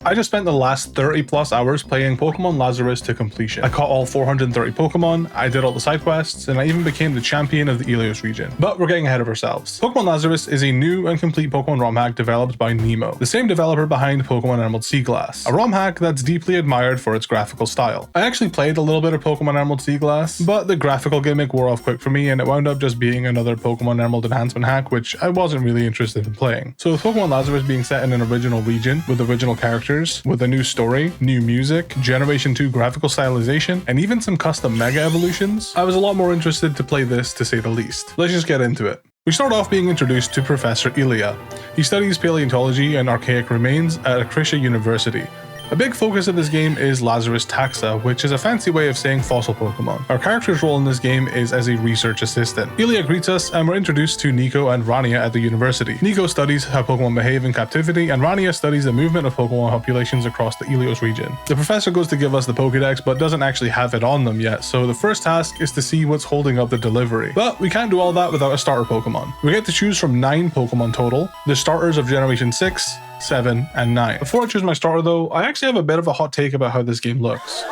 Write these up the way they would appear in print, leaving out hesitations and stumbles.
I just spent the last 30 plus hours playing Pokemon Lazarus to completion. I caught all 430 Pokemon, I did all the side quests, and I even became the champion of the Ilios region. But we're getting ahead of ourselves. Pokemon Lazarus is a new and complete Pokemon ROM hack developed by Nemo, the same developer behind Pokemon Emerald Sea Glass, a ROM hack that's deeply admired for its graphical style. I actually played a little bit of Pokemon Emerald Sea Glass, but the graphical gimmick wore off quick for me and it wound up just being another Pokemon Emerald enhancement hack, which I wasn't really interested in playing. So with Pokemon Lazarus being set in an original region, with original characters, with a new story, new music, Generation 2 graphical stylization, and even some custom Mega Evolutions, I was a lot more interested to play this, to say the least. Let's just get into it. We start off being introduced to Professor Ilya. He studies paleontology and archaic remains at Akrisha University. A big focus of this game is Lazarus Taxa, which is a fancy way of saying fossil Pokemon. Our character's role in this game is as a research assistant. Ilya greets us and we're introduced to Nico and Rania at the university. Nico studies how Pokemon behave in captivity and Rania studies the movement of Pokemon populations across the Ilios region. The professor goes to give us the Pokédex but doesn't actually have it on them yet, so the first task is to see what's holding up the delivery. But we can't do all that without a starter Pokemon. We get to choose from 9 Pokemon total, the starters of Generation 6, 7, and 9. Before I choose my starter though, I actually have a bit of a hot take about how this game looks,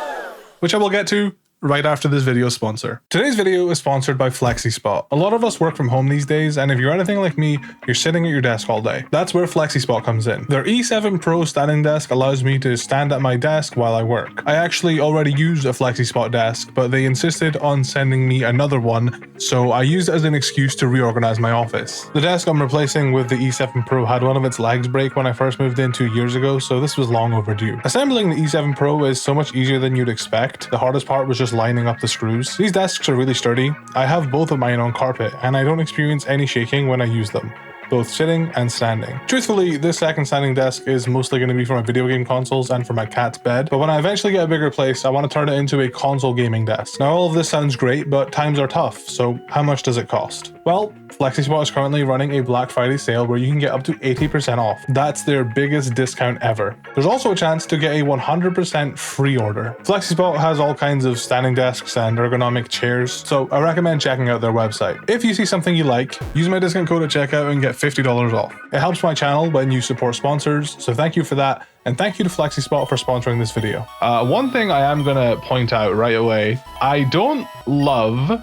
which I will get to right after this video sponsor. Today's video is sponsored by FlexiSpot. A lot of us work from home these days, and if you're anything like me, you're sitting at your desk all day. That's where FlexiSpot comes in. Their E7 Pro standing desk allows me to stand at my desk while I work. I actually already used a FlexiSpot desk, but they insisted on sending me another one, so I used it as an excuse to reorganize my office. The desk I'm replacing with the E7 Pro had one of its legs break when I first moved in 2 years ago, so this was long overdue. Assembling the E7 Pro is so much easier than you'd expect. The hardest part was just lining up the screws. These desks are really sturdy. I have both of mine on carpet and I don't experience any shaking when I use them, both sitting and standing. Truthfully, this second standing desk is mostly going to be for my video game consoles and for my cat's bed, but when I eventually get a bigger place, I want to turn it into a console gaming desk. Now all of this sounds great, but times are tough, so how much does it cost? Well, FlexiSpot is currently running a Black Friday sale where you can get up to 80% off. That's their biggest discount ever. There's also a chance to get a 100% free order. FlexiSpot has all kinds of standing desks and ergonomic chairs, so I recommend checking out their website. If you see something you like, use my discount code at checkout and get $50 off. It helps my channel when you support sponsors, so thank you for that, and thank you to FlexiSpot for sponsoring this video. One thing I am gonna point out right away, I don't love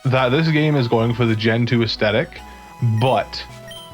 that this game is going for the Gen 2 aesthetic, but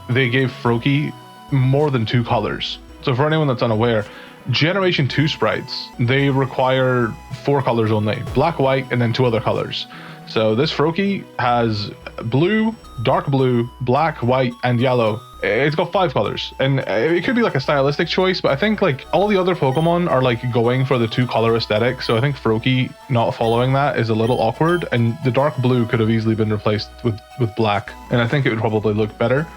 they gave Froakie more than 2 colors. So for anyone that's unaware, Generation 2 sprites, they require 4 colors only, black, white, and then 2 other colors. So this Froakie has blue, dark blue, black, white, and yellow. It's got 5 colors, and it could be like a stylistic choice, but I think like all the other Pokemon are like going for the 2 color aesthetic, so I think Froakie not following that is a little awkward, and the dark blue could have easily been replaced with black, and I think it would probably look better.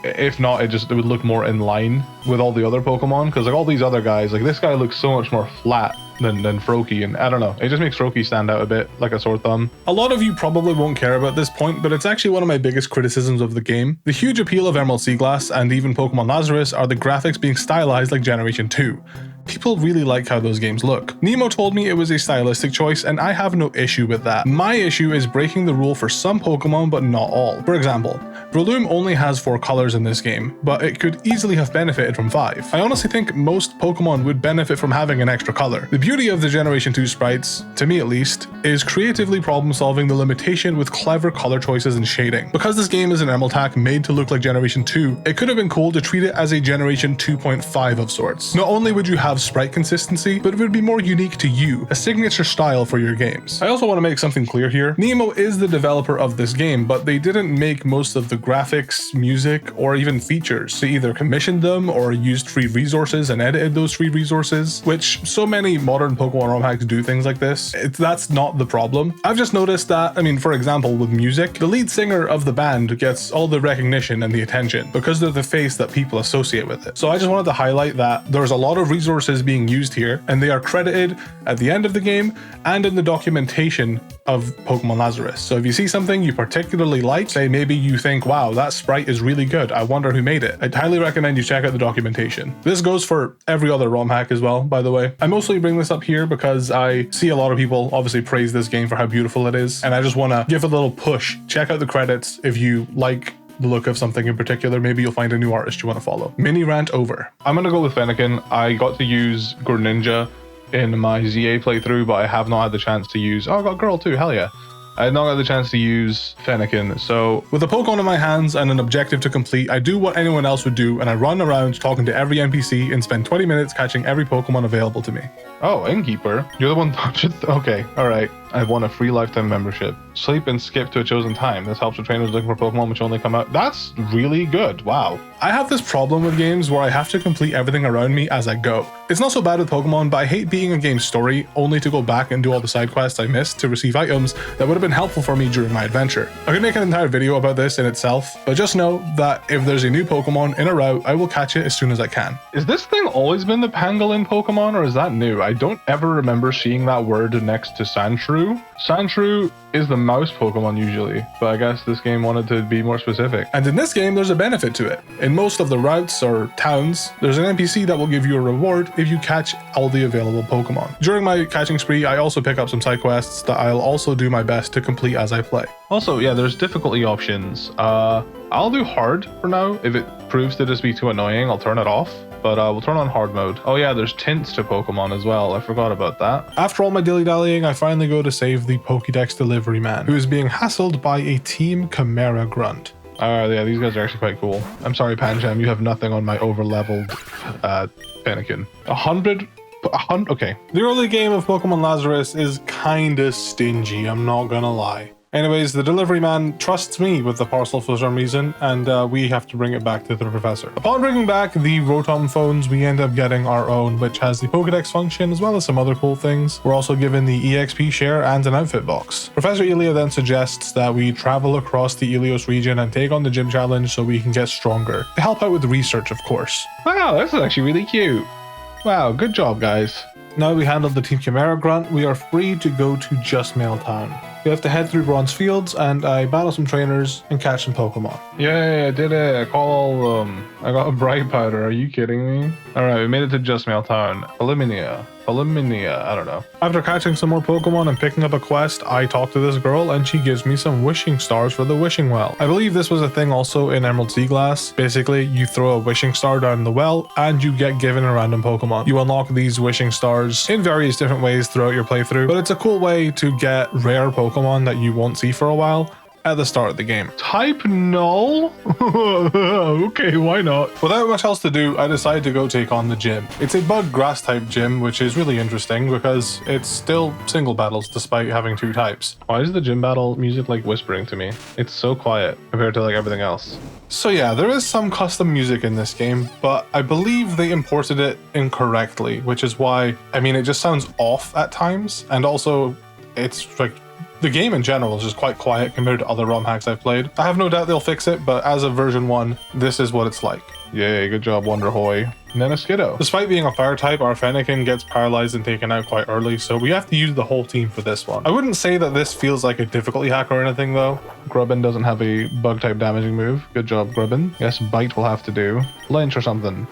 If not, it would look more in line with all the other Pokemon, because like all these other guys, like this guy looks so much more flat than Froakie, and I don't know, it just makes Froakie stand out a bit like a sore thumb. A lot of you probably won't care about this point, but it's actually one of my biggest criticisms of the game. The huge appeal of Emerald Sea Glass and even Pokemon Lazarus are the graphics being stylized like Generation 2. People really like how those games look. Nemo told me it was a stylistic choice, and I have no issue with that. My issue is breaking the rule for some Pokemon, but not all. For example, Breloom only has 4 colors in this game, but it could easily have benefited from 5. I honestly think most Pokemon would benefit from having an extra color. The beauty of the Generation 2 sprites, to me at least, is creatively problem solving the limitation with clever color choices and shading. Because this game is an Emerald hack made to look like Generation 2, it could have been cool to treat it as a Generation 2.5 of sorts. Not only would you have sprite consistency, but it would be more unique to you, a signature style for your games. I also want to make something clear here. Nemo is the developer of this game, but they didn't make most of the graphics, music, or even features. They either commissioned them or used free resources and edited those free resources, which so many modern Pokemon ROM hacks do things like this. That's not the problem. I've just noticed that, for example, with music, the lead singer of the band gets all the recognition and the attention because they're the face that people associate with it. So I just wanted to highlight that there's a lot of resources being used here, and they are credited at the end of the game and in the documentation of Pokemon Lazarus. So if you see something you particularly like, say maybe you think, wow, that sprite is really good, I wonder who made it, I'd highly recommend you check out the documentation. This goes for every other ROM hack as well, by the way. I mostly bring this up here because I see a lot of people obviously praise this game for how beautiful it is, and I just want to give a little push. Check out the credits if you like the look of something in particular, maybe you'll find a new artist you want to follow. Mini rant over. I'm going to go with Fennekin. I got to use Greninja in my ZA playthrough, but I have not had the chance to use... Oh, I got Girl too, hell yeah. I had not had the chance to use Fennekin, so with a Pokemon in my hands and an objective to complete, I do what anyone else would do, and I run around talking to every NPC and spend 20 minutes catching every Pokemon available to me. Oh, Innkeeper. You're the one... Okay, alright. I've won a free lifetime membership. Sleep and skip to a chosen time. This helps with trainers looking for Pokemon which only come out. That's really good. Wow. I have this problem with games where I have to complete everything around me as I go. It's not so bad with Pokemon, but I hate being a game's story only to go back and do all the side quests I missed to receive items that would have been helpful for me during my adventure. I could make an entire video about this in itself, but just know that if there's a new Pokemon in a route, I will catch it as soon as I can. Is this thing always been the Pangolin Pokemon, or is that new? I don't ever remember seeing that word next to Sandshrew. Sandshrew is the mouse Pokemon usually, but I guess this game wanted to be more specific. And in this game, there's a benefit to it. In most of the routes or towns, there's an NPC that will give you a reward if you catch all the available Pokemon. During my catching spree, I also pick up some side quests that I'll also do my best to complete as I play. Also, yeah, there's difficulty options. I'll do hard for now. If it proves to just be too annoying, I'll turn it off. But we'll turn on hard mode. Oh yeah, there's tints to Pokemon as well. I forgot about that. After all my dilly-dallying, I finally go to save the Pokédex delivery man, who is being hassled by a Team Chimera grunt. Yeah, these guys are actually quite cool. I'm sorry, Pancham, you have nothing on my over-leveled Fennekin. 100? Okay. The early game of Pokemon Lazarus is kinda stingy, I'm not gonna lie. Anyways, the delivery man trusts me with the parcel for some reason, and we have to bring it back to the professor. Upon bringing back the Rotom phones, we end up getting our own, which has the Pokédex function as well as some other cool things. We're also given the EXP share and an outfit box. Professor Elia then suggests that we travel across the Ilios region and take on the gym challenge so we can get stronger. To help out with the research, of course. Wow, this is actually really cute. Wow, good job, guys. Now we handled the Team Chimera grunt, we are free to go to Justmail Town. We have to head through Bronze Fields, and I battle some trainers and catch some Pokemon. Yay, I did it. I caught all of them. I got a Bright Powder. Are you kidding me? Alright, we made it to Justmail Town. Polymnia, I don't know. After catching some more Pokemon and picking up a quest, I talk to this girl and she gives me some wishing stars for the wishing well. I believe this was a thing also in Emerald Sea Glass. Basically, you throw a wishing star down the well and you get given a random Pokemon. You unlock these wishing stars in various different ways throughout your playthrough, but it's a cool way to get rare Pokemon that you won't see for a while at the start of the game. Type null? Okay, why not? Without much else to do, I decided to go take on the gym. It's a bug grass type gym, which is really interesting because it's still single battles despite having two types. Why is the gym battle music like whispering to me? It's so quiet compared to like everything else. So yeah, there is some custom music in this game, but I believe they imported it incorrectly, which is why, I mean, it just sounds off at times, and also it's like the game in general is just quite quiet compared to other ROM hacks I've played. I have no doubt they'll fix it, but as of version 1, this is what it's like. Yay, good job, Wonderhoy. And then a Skiddo. Despite being a fire type, our Fennekin gets paralyzed and taken out quite early, so we have to use the whole team for this one. I wouldn't say that this feels like a difficulty hack or anything though. Grubbin doesn't have a bug type damaging move. Good job, Grubbin. Yes, Bite will have to do. Lynch or something.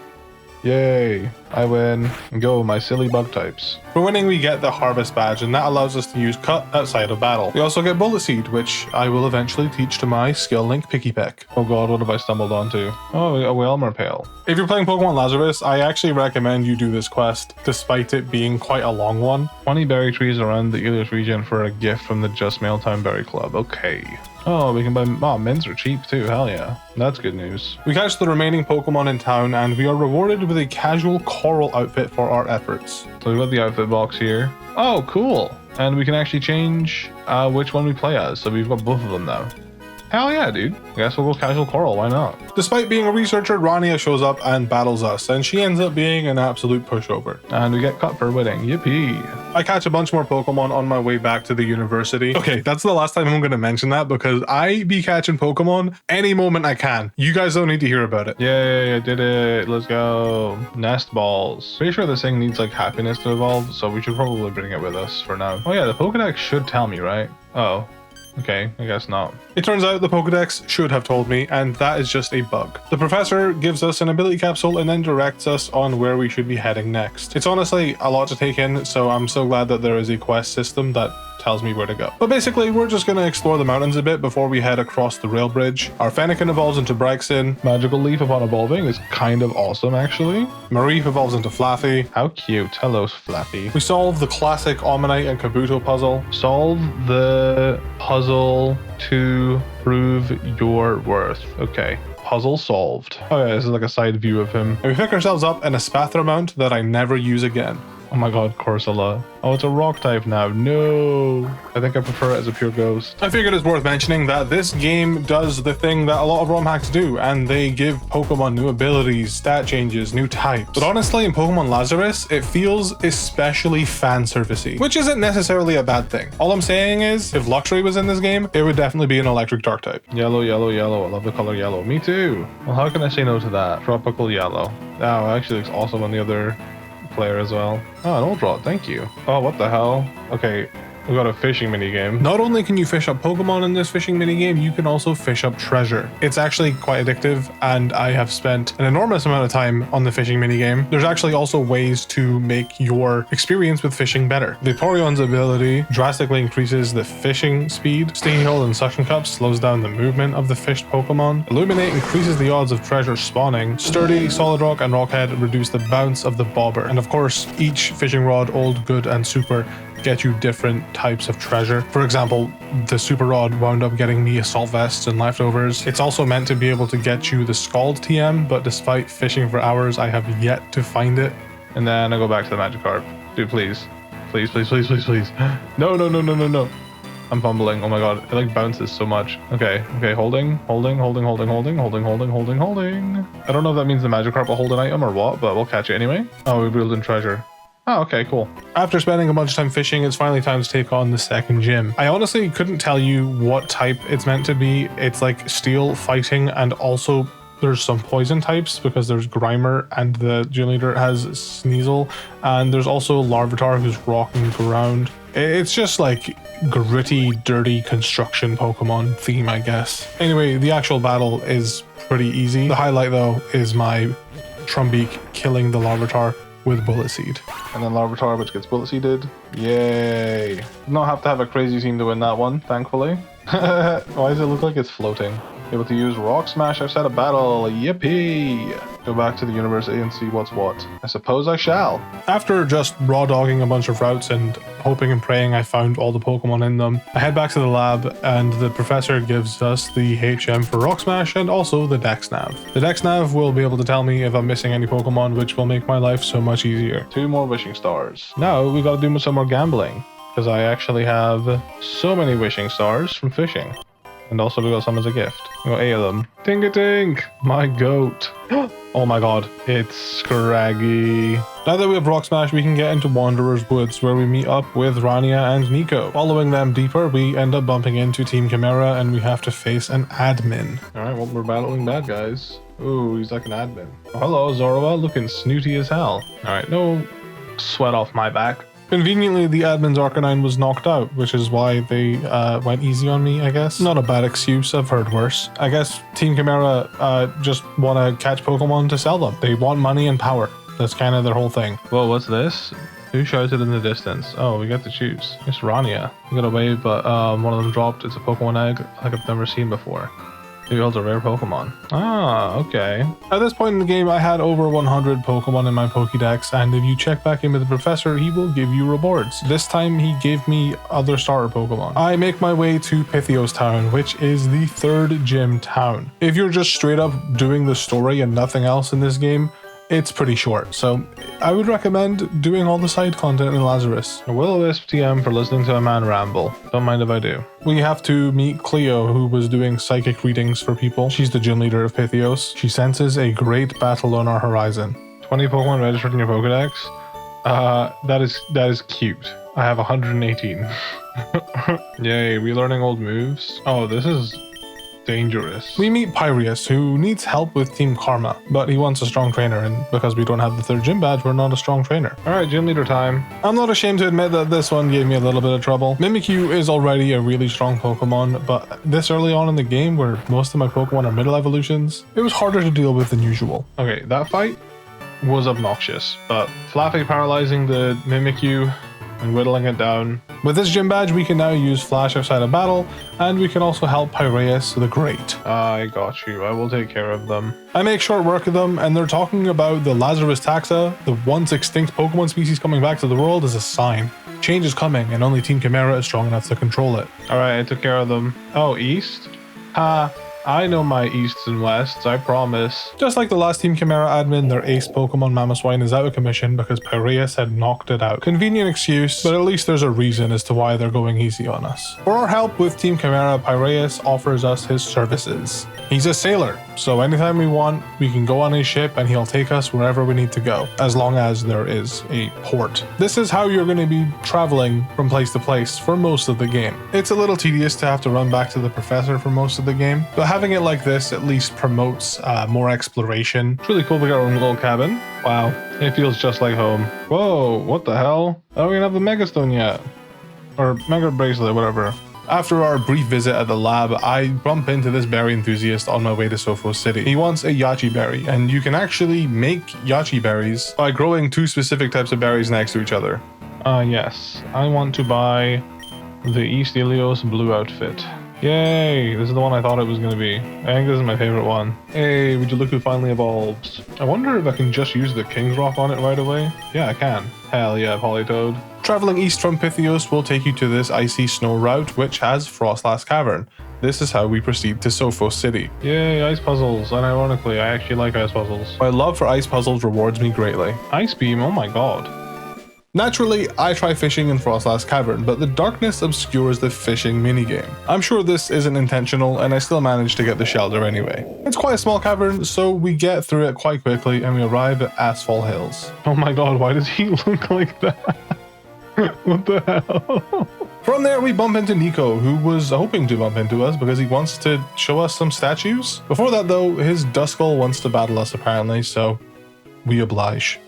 Yay, I win. Go, my silly bug types. For winning, we get the Harvest Badge, and that allows us to use Cut outside of battle. We also get Bullet Seed, which I will eventually teach to my Skill Link Pikipek. Oh god, what have I stumbled onto? Oh, a Whelmer Pail. If you're playing Pokemon Lazarus, I actually recommend you do this quest, despite it being quite a long one. 20 berry trees around the Ilios region for a gift from the Justmail Town Berry Club. Okay. Oh, we can buy... Oh, mints are cheap too, hell yeah. That's good news. We catch the remaining Pokemon in town, and we are rewarded with a casual coral outfit for our efforts. So we've got the outfit box here. Oh, cool. And we can actually change which one we play as, so we've got both of them now. Hell yeah, dude. I guess we'll go casual coral, why not? Despite being a researcher, Rania shows up and battles us, and she ends up being an absolute pushover. And we get cut for winning, yippee. I catch a bunch more Pokemon on my way back to the university. Okay, that's the last time I'm going to mention that because I be catching Pokemon any moment I can. You guys don't need to hear about it. Yay, I did it. Let's go. Nest balls. Pretty sure this thing needs like happiness to evolve, so we should probably bring it with us for now. Oh yeah, the Pokédex should tell me, right? Oh. Okay, I guess not. It turns out the Pokédex should have told me, and that is just a bug. The professor gives us an ability capsule and then directs us on where we should be heading next. It's honestly a lot to take in, so I'm so glad that there is a quest system that tells me where to go. But basically, we're just going to explore the mountains a bit before we head across the rail bridge. Our Fennekin evolves into Braixen. Magical Leaf upon evolving is kind of awesome, actually. Mareep evolves into Flaffy. How cute. Hello, Flaffy. We solve the classic Omanyte and Kabuto puzzle. Solve the puzzle to prove your worth. Okay. Puzzle solved. Oh yeah, this is like a side view of him. And we pick ourselves up in a Spathra mount that I never use again. Oh my god, Corsola. Oh, it's a rock type now. No. I think I prefer it as a pure ghost. I figured it's worth mentioning that this game does the thing that a lot of ROM hacks do, and they give Pokemon new abilities, stat changes, new types. But honestly, in Pokemon Lazarus, it feels especially fan servicey, which isn't necessarily a bad thing. All I'm saying is, if Luxray was in this game, it would definitely be an electric dark type. Yellow, yellow, yellow. I love the color yellow. Me too. Well, how can I say no to that? Tropical yellow. Oh, it actually looks awesome on the other player as well. Oh, an old rot, thank you. Oh, what the hell? Okay, we got a fishing minigame. Not only can you fish up Pokemon in this fishing minigame, you can also fish up treasure. It's actually quite addictive, and I have spent an enormous amount of time on the fishing minigame. There's actually also ways to make your experience with fishing better. Vaporeon's ability drastically increases the fishing speed. Stinging Hold and Suction Cup slows down the movement of the fished Pokemon. Illuminate increases the odds of treasure spawning. Sturdy, Solid Rock, and Rockhead reduce the bounce of the bobber. And of course, each fishing rod, old, good, and super, get you different types of treasure. For example, the super rod wound up getting me assault vests and leftovers. It's also meant to be able to get you the Scald TM, but despite fishing for hours, I have yet to find it. And then I go back to the Magikarp. Dude, please. Please, please, please, please, please. No, no, no, no, no, no. I'm fumbling. Oh my god, it like bounces so much. Okay, okay, holding. I don't know if that means the Magikarp will hold an item or what, but we'll catch it anyway. Oh, we wheeled in treasure. Oh, okay, cool. After spending a bunch of time fishing, it's finally time to take on the second gym. I honestly couldn't tell you what type it's meant to be. It's like steel, fighting, and also there's some poison types because there's Grimer and the gym leader has Sneasel, and there's also Larvitar who's rock and ground. It's just like gritty, dirty construction Pokemon theme, I guess. Anyway, the actual battle is pretty easy. The highlight though is my Trumbeak killing the Larvitar with Bullet Seed. And then Larvitar, which gets Bullet Seeded. Yay. Did not have to have a crazy team to win that one, thankfully. Why does it look like it's floating? Able to use Rock Smash outside of battle. Yippee! Go back to the university and see what's what. I suppose I shall. After just raw dogging a bunch of routes and hoping and praying I found all the Pokemon in them, I head back to the lab and the professor gives us the HM for Rock Smash and also the Dex Nav. The Dex Nav will be able to tell me if I'm missing any Pokemon, which will make my life so much easier. 2 more wishing stars. Now we gotta do some more gambling, because I actually have so many wishing stars from fishing. And also we got some as a gift. We got 8 of them. Tink-a-tink! My goat. Oh my god, it's Scraggy. Now that we have Rock Smash, we can get into Wanderer's Woods, where we meet up with Rania and Nico. Following them deeper, we end up bumping into Team Chimera, and we have to face an admin. Alright, well, we're battling bad guys. Ooh, he's like an admin. Oh, hello, Zorua, looking snooty as hell. Alright, no sweat off my back. Conveniently, the admin's Arcanine was knocked out, which is why they went easy on me, I guess. Not a bad excuse, I've heard worse. I guess Team Chimera just want to catch Pokemon to sell them. They want money and power. That's kind of their whole thing. Whoa, what's this? Who shouted in the distance? Oh, we get to choose. It's Rania. We got away, but one of them dropped. It's a Pokemon egg like I've never seen before. He holds a rare Pokemon. Ah, okay. At this point in the game, I had over 100 Pokemon in my Pokédex, and if you check back in with the professor, he will give you rewards. This time, he gave me other starter Pokemon. I make my way to Pythios Town, which is the 3rd gym town. If you're just straight up doing the story and nothing else in this game, it's pretty short, so I would recommend doing all the side content in Lazarus. A Will-O-Wisp TM for listening to a man ramble. Don't mind if I do. We have to meet Cleo, who was doing psychic readings for people. She's the gym leader of Pythios. She senses a great battle on our horizon. 20 Pokemon registered in your Pokedex? That is cute. I have 118. Yay, relearning old moves. Oh, this is dangerous. We meet Pyreus, who needs help with Team Karma, but he wants a strong trainer, and because we don't have the 3rd gym badge, we're not a strong trainer. Alright, gym leader time. I'm not ashamed to admit that this one gave me a little bit of trouble. Mimikyu is already a really strong Pokemon, but this early on in the game, where most of my Pokemon are middle evolutions, it was harder to deal with than usual. Okay, that fight was obnoxious, but Flaffy paralyzing the Mimikyu and whittling it down. With this gym badge, we can now use Flash outside of battle, and we can also help Piraeus the Great. I got you. I will take care of them. I make short work of them, and they're talking about the Lazarus taxa, the once extinct Pokemon species coming back to the world, as a sign. Change is coming, and only Team Chimera is strong enough to control it. Alright, I took care of them. Oh, east? Ha! I know my easts and wests, I promise. Just like the last Team Chimera admin, their ace Pokemon Mamoswine is out of commission because Piraeus had knocked it out. Convenient excuse, but at least there's a reason as to why they're going easy on us. For our help with Team Chimera, Piraeus offers us his services. He's a sailor, so anytime we want, we can go on his ship and he'll take us wherever we need to go, as long as there is a port. This is how you're going to be traveling from place to place for most of the game. It's a little tedious to have to run back to the professor for most of the game, but having it like this at least promotes more exploration. It's really cool we got our own little cabin. Wow, it feels just like home. Whoa, what the hell? I don't even have the Mega Stone yet. Or Mega Bracelet, whatever. After our brief visit at the lab, I bump into this berry enthusiast on my way to Sophos City. He wants a Yachi berry, and you can actually make Yachi berries by growing two specific types of berries next to each other. Yes. I want to buy the East Ilios blue outfit. Yay! This is the one I thought it was going to be. I think this is my favorite one. Hey, would you look who finally evolves? I wonder if I can just use the King's Rock on it right away? Yeah, I can. Hell yeah, Politoed. Traveling east from Pythios will take you to this icy snow route, which has Frostlass Cavern. This is how we proceed to Sophos City. Yay, ice puzzles. And ironically, I actually like ice puzzles. My love for ice puzzles rewards me greatly. Ice Beam, oh my god. Naturally, I try fishing in Frostlass Cavern, but the darkness obscures the fishing minigame. I'm sure this isn't intentional, and I still manage to get the shelter anyway. It's quite a small cavern, so we get through it quite quickly, and we arrive at Asphalt Hills. Oh my god, why does he look like that? What the hell? From there, we bump into Nico, who was hoping to bump into us because he wants to show us some statues. Before that, though, his Duskull wants to battle us apparently, so we oblige.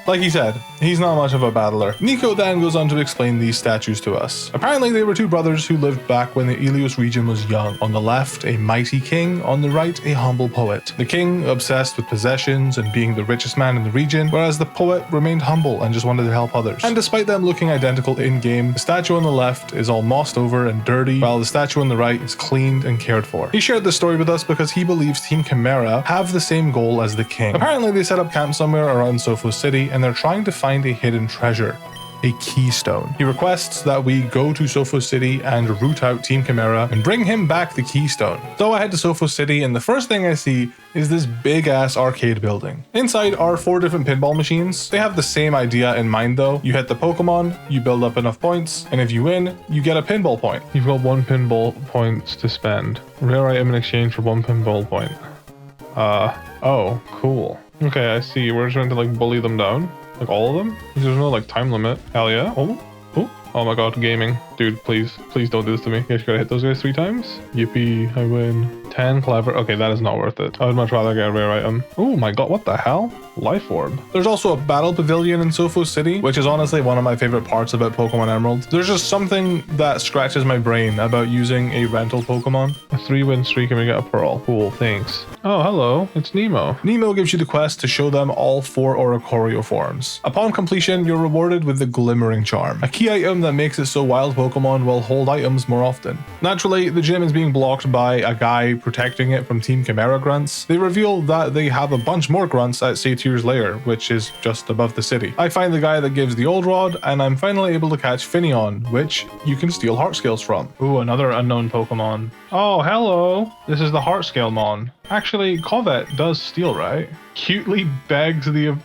Like he said, he's not much of a battler. Nico then goes on to explain these statues to us. Apparently they were two brothers who lived back when the Ilios region was young. On the left, a mighty king, on the right, a humble poet. The king obsessed with possessions and being the richest man in the region, whereas the poet remained humble and just wanted to help others. And despite them looking identical in-game, the statue on the left is all mossed over and dirty, while the statue on the right is cleaned and cared for. He shared this story with us because he believes Team Chimera have the same goal as the king. Apparently they set up camp somewhere around Sophos City, and they're trying to find a hidden treasure, a keystone. He requests that we go to Sophos City and root out Team Chimera and bring him back the keystone. So I head to Sophos City, and the first thing I see is this big ass arcade building. Inside are 4 different pinball machines. They have the same idea in mind though. You hit the Pokemon, you build up enough points, and if you win, you get a pinball point. You've got 1 pinball points to spend. Rare item in exchange for 1 pinball point. Oh, cool. Okay, I see. We're just trying to like bully them down. Like all of them? There's no like time limit. Hell yeah. Oh my god, gaming. Dude, please don't do this to me. You guys gotta hit those guys 3 times. Yippee, I win. 10 clever. Okay, that is not worth it. I would much rather get a rare item. Oh my god, what the hell? Life orb. There's also a battle pavilion in Sophos City, which is honestly one of my favorite parts about Pokemon Emerald. There's just something that scratches my brain about using a rental Pokemon. A 3-win streak and we get a pearl. Cool, thanks. Oh, hello, it's Nemo. Nemo gives you the quest to show them all 4 Oricorio forms. Upon completion, you're rewarded with the Glimmering Charm, a key item that makes it so wild Pokemon will hold items more often. Naturally, the gym is being blocked by a guy protecting it from Team Chimera grunts. They reveal that they have a bunch more grunts at Satyr's lair, which is just above the city. I find the guy that gives the old rod, and I'm finally able to catch Finneon, which you can steal heart scales from. Ooh, another unknown Pokemon. Oh, hello. This is the heart scale mon. Actually, Covet does steal, right? Cutely begs the...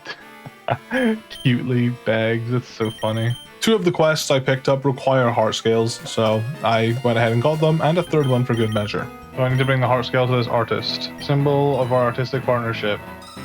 Cutely begs. It's so funny. 2 of the quests I picked up require heart scales, so I went ahead and got them, and a 3rd one for good measure. So I need to bring the heart scale to this artist. Symbol of our artistic partnership.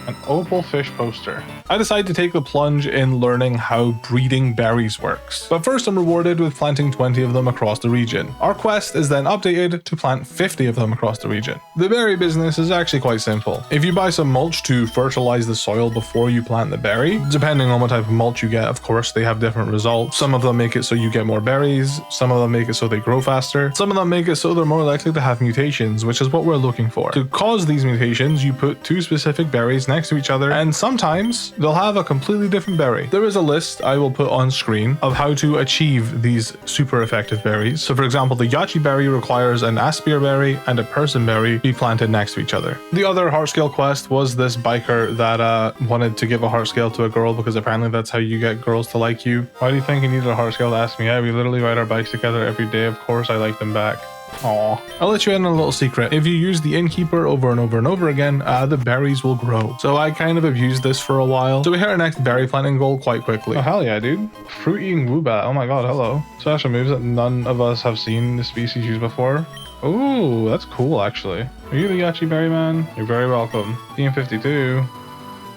An opal fish poster. I decided to take the plunge in learning how breeding berries works. But first I'm rewarded with planting 20 of them across the region. Our quest is then updated to plant 50 of them across the region. The berry business is actually quite simple. If you buy some mulch to fertilize the soil before you plant the berry, depending on what type of mulch you get, of course, they have different results. Some of them make it so you get more berries, some of them make it so they grow faster, some of them make it so they're more likely to have mutations, which is what we're looking for. To cause these mutations, you put 2 specific berries next next to each other, and sometimes they'll have a completely different berry. There is a list I will put on screen of how to achieve these super effective berries. So for example, the Yachi berry requires an Aspir berry and a Person berry be planted next to each other. The other heart scale quest was this biker that wanted to give a heart scale to a girl because apparently that's how you get girls to like you. Why do you think you needed a heart scale to ask me? Yeah, we literally ride our bikes together every day. Of course I like them back. Aw. I'll let you in on a little secret. If you use the innkeeper over and over and over again, the berries will grow. So I kind of abused this for a while. So we hit our next berry planting goal quite quickly. Oh, hell yeah, dude. Fruit eating Woobat. Oh my god, hello. Special moves that none of us have seen the species use before. Ooh, that's cool actually. Are you the Yachi berry man? You're very welcome. TM52.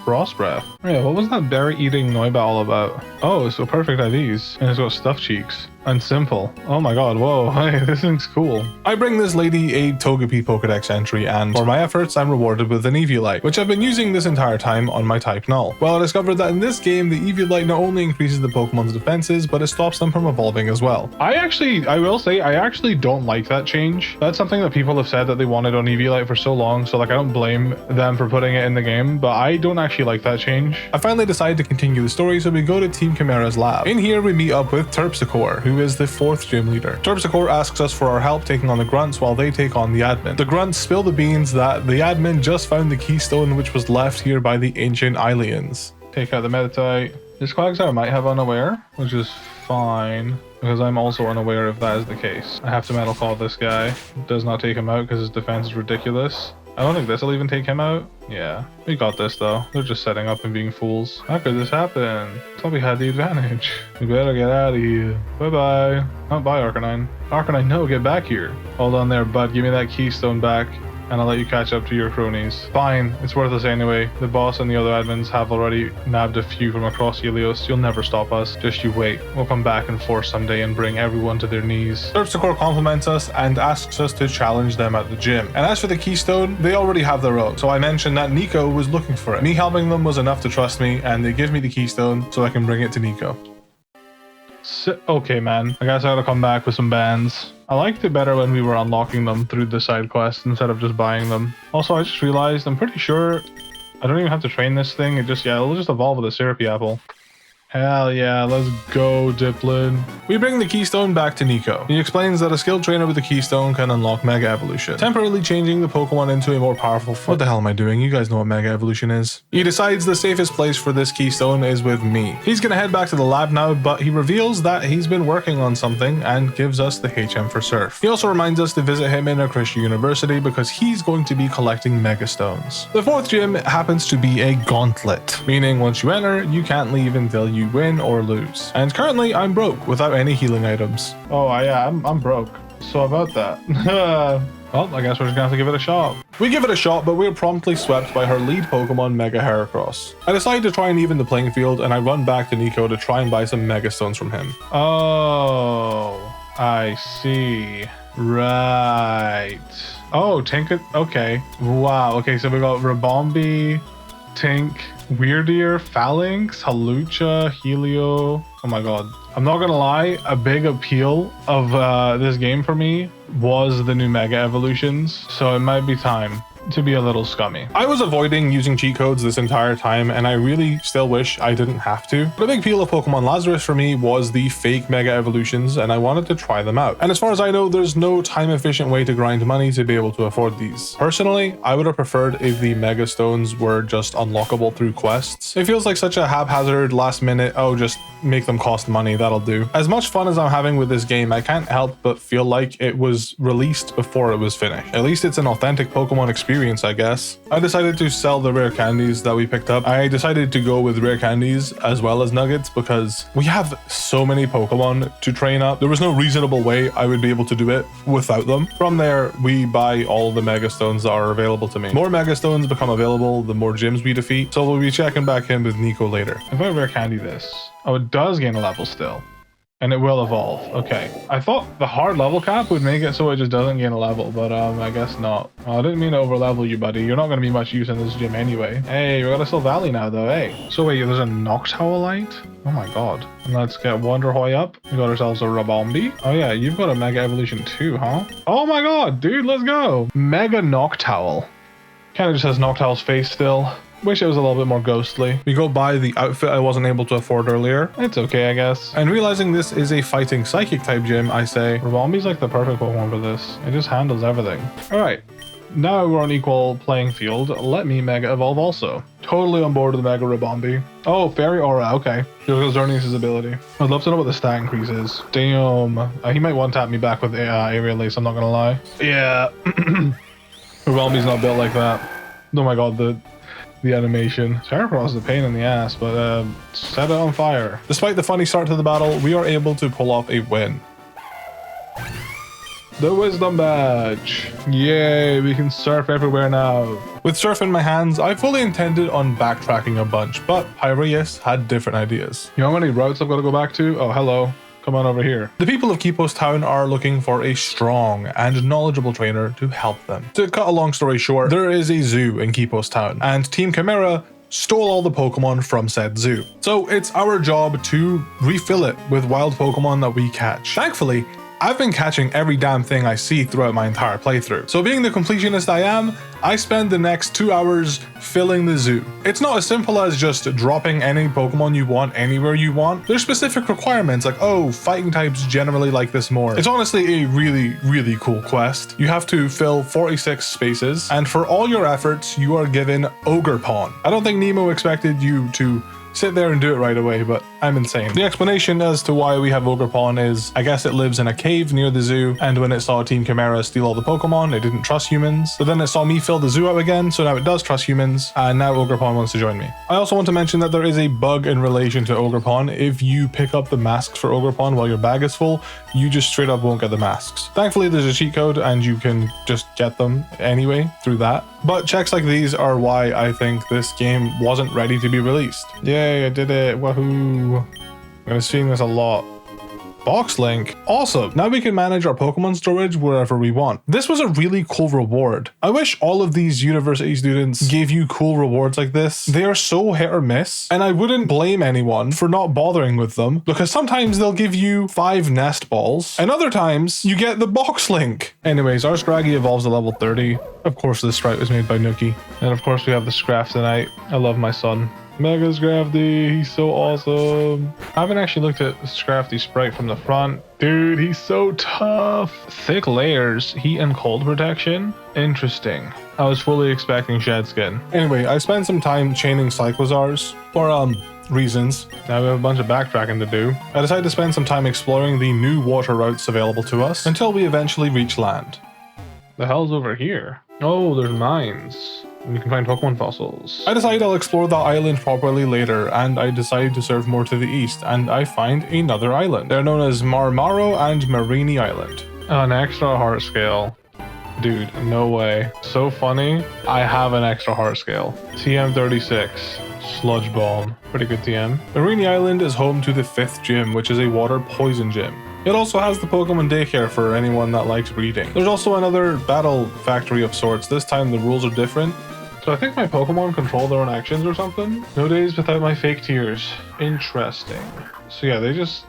Frost breath. Oh yeah, what was that berry eating Noibat all about? Oh, so perfect IVs. And it's got stuffed cheeks. And simple. Oh my god, whoa, hey, this thing's cool. I bring this lady a Togepi Pokedex entry, and for my efforts, I'm rewarded with an Eviolite, which I've been using this entire time on my type null. Well, I discovered that in this game, the Eviolite not only increases the Pokemon's defenses, but it stops them from evolving as well. I will say, I actually don't like that change. That's something that people have said that they wanted on Eviolite for so long, so like I don't blame them for putting it in the game, but I don't actually like that change. I finally decided to continue the story, so we go to Team Chimera's lab. In here, we meet up with Terpsichore, who is the 4th gym leader. Terpsichore asks us for our help taking on the grunts while they take on the admin. The grunts spill the beans that the admin just found the keystone which was left here by the ancient aliens. Take out the Meditite. This Quagsire might have unaware, which is fine, because I'm also unaware if that is the case. I have to Metal Claw this guy. It does not take him out because his defense is ridiculous. I don't think this will even take him out. Yeah, we got this though. They're just setting up and being fools. How could this happen? Thought we had the advantage. We better get out of here. Bye-bye. Oh, bye, Arcanine. Arcanine, no, get back here. Hold on there, bud. Give me that keystone back, and I'll let you catch up to your cronies. Fine, it's worthless anyway. The boss and the other admins have already nabbed a few from across Helios. You'll never stop us. Just you wait. We'll come back in force someday and bring everyone to their knees. Terpsichore compliments us and asks us to challenge them at the gym. And as for the keystone, they already have their own. So I mentioned that Nico was looking for it. Me helping them was enough to trust me, and they give me the keystone so I can bring it to Nico. Okay, man. I guess I gotta come back with some bands. I liked it better when we were unlocking them through the side quests instead of just buying them. Also, I just realized I'm pretty sure I don't even have to train this thing. It'll just evolve with a syrupy apple. Hell yeah, let's go, Diplin. We bring the keystone back to Nico. He explains that a skilled trainer with the keystone can unlock Mega Evolution, temporarily changing the Pokemon into a more powerful form. What the hell am I doing? You guys know what Mega Evolution is. He decides the safest place for this keystone is with me. He's gonna head back to the lab now, but he reveals that he's been working on something and gives us the HM for Surf. He also reminds us to visit him in a Christian university because he's going to be collecting Mega Stones. The 4th gym happens to be a gauntlet, meaning once you enter, you can't leave until you win or lose. And currently I'm broke without any healing items. Oh yeah, I'm broke. So about that. Well, I guess we're just gonna have to give it a shot. We give it a shot, but we're promptly swept by her lead Pokemon, Mega Heracross. I decide to try and even the playing field, and I run back to Nico to try and buy some Mega Stones from him. Oh, I see. Right. Oh, Tink. Okay. Wow. Okay, so we got Rabombi, Tink, Weirdeer, Phalanx, Halucha, Helio. Oh my god. I'm not gonna lie, a big appeal of this game for me was the new Mega Evolutions, so it might be time to be a little scummy. I was avoiding using cheat codes this entire time, and I really still wish I didn't have to. But a big appeal of Pokemon Lazarus for me was the fake Mega Evolutions, and I wanted to try them out. And as far as I know, there's no time-efficient way to grind money to be able to afford these. Personally, I would have preferred if the Mega Stones were just unlockable through quests. It feels like such a haphazard, last-minute, oh, just make them cost money, that'll do. As much fun as I'm having with this game, I can't help but feel like it was released before it was finished. At least it's an authentic Pokemon experience, I guess. I decided to sell the rare candies that we picked up. I decided to go with rare candies as well as nuggets because we have so many Pokemon to train up. There was no reasonable way I would be able to do it without them. From there, we buy all the Mega Stones that are available to me. More Mega Stones become available the more gyms we defeat, so we'll be checking back in with Nico later. If I rare candy this, oh, it does gain a level still. And it will evolve. Okay. I thought the hard level cap would make it so it just doesn't gain a level, but I guess not. Oh, I didn't mean to over level you, buddy. You're not going to be much use in this gym anyway. Hey, we got a Still Valley now, though, hey. So wait, there's a Noctowlite? Oh my god. And let's get Wonderhoy up. We got ourselves a Rabombi. Oh yeah, you've got a Mega Evolution too, huh? Oh my god, dude, let's go. Mega Noctowl. Kind of just has Noctowl's face still. Wish it was a little bit more ghostly. We go buy the outfit I wasn't able to afford earlier. It's okay, I guess. And realizing this is a fighting psychic type gym, I say, Ribombi's like the perfect Pokemon for this. It just handles everything. All right. Now we're on equal playing field. Let me Mega Evolve also. Totally on board with the Mega Ribombi. Oh, Fairy Aura. Okay. Because Xerneas' ability. I'd love to know what the stat increase is. Damn. He might one-tap me back with Aerial Ace, I'm not gonna lie. Yeah. Ribombi's not built like that. Oh my god, the animation. Scarecross is a pain in the ass, but set it on fire. Despite the funny start to the battle, we are able to pull off a win. The Wisdom Badge. Yay, we can surf everywhere now. With Surf in my hands, I fully intended on backtracking a bunch, but Pyreus had different ideas. You know how many routes I've got to go back to? Oh, hello. Come on over here. The people of Kipos Town are looking for a strong and knowledgeable trainer to help them. To cut a long story short, there is a zoo in Kipos Town, and Team Chimera stole all the Pokemon from said zoo. So it's our job to refill it with wild Pokemon that we catch. Thankfully, I've been catching every damn thing I see throughout my entire playthrough. So being the completionist I am, I spend the next 2 hours filling the zoo. It's not as simple as just dropping any Pokemon you want anywhere you want. There's specific requirements like, oh, fighting types generally like this more. It's honestly a really, really cool quest. You have to fill 46 spaces, and for all your efforts, you are given Ogerpon. I don't think Nemo expected you to sit there and do it right away, but I'm insane. The explanation as to why we have Ogerpon is, I guess it lives in a cave near the zoo, and when it saw Team Chimera steal all the Pokemon, it didn't trust humans. But then it saw me fill the zoo out again, so now it does trust humans, and now Ogerpon wants to join me. I also want to mention that there is a bug in relation to Ogerpon. If you pick up the masks for Ogerpon while your bag is full, you just straight up won't get the masks. Thankfully, there's a cheat code, and you can just get them anyway through that. But checks like these are why I think this game wasn't ready to be released. Yay, I did it. Woohoo. I'm gonna be seeing this a lot. Box link. Awesome. Now we can manage our Pokemon storage wherever we want. This was a really cool reward. I wish all of these university students gave you cool rewards like this. They are so hit or miss, and I wouldn't blame anyone for not bothering with them, because sometimes they'll give you 5 nest balls, and other times you get the box link. Anyways, our Scraggy evolves to level 30. Of course, this sprite was made by Nuki. And of course, we have the Scraftonite. I love my son. Mega Scrafty, he's so awesome. I haven't actually looked at Scrafty's sprite from the front. Dude, he's so tough. Thick layers, heat and cold protection. Interesting. I was fully expecting Shed Skin. Anyway, I spent some time chaining Cyclozars for reasons. Now we have a bunch of backtracking to do. I decided to spend some time exploring the new water routes available to us until we eventually reach land. The hell's over here? Oh, there's mines. And you can find Pokemon fossils. I decided I'll explore that island properly later, and I decided to surf more to the east, and I find another island. They're known as Marmaro and Marini Island. An extra heart scale. Dude, no way. So funny. I have an extra heart scale. TM36. Sludge Bomb. Pretty good TM. Marini Island is home to the 5th gym, which is a water poison gym. It also has the Pokemon daycare for anyone that likes breeding. There's also another battle factory of sorts. This time the rules are different. So I think my Pokemon control their own actions or something. No days without my fake tears. Interesting. So yeah, they just...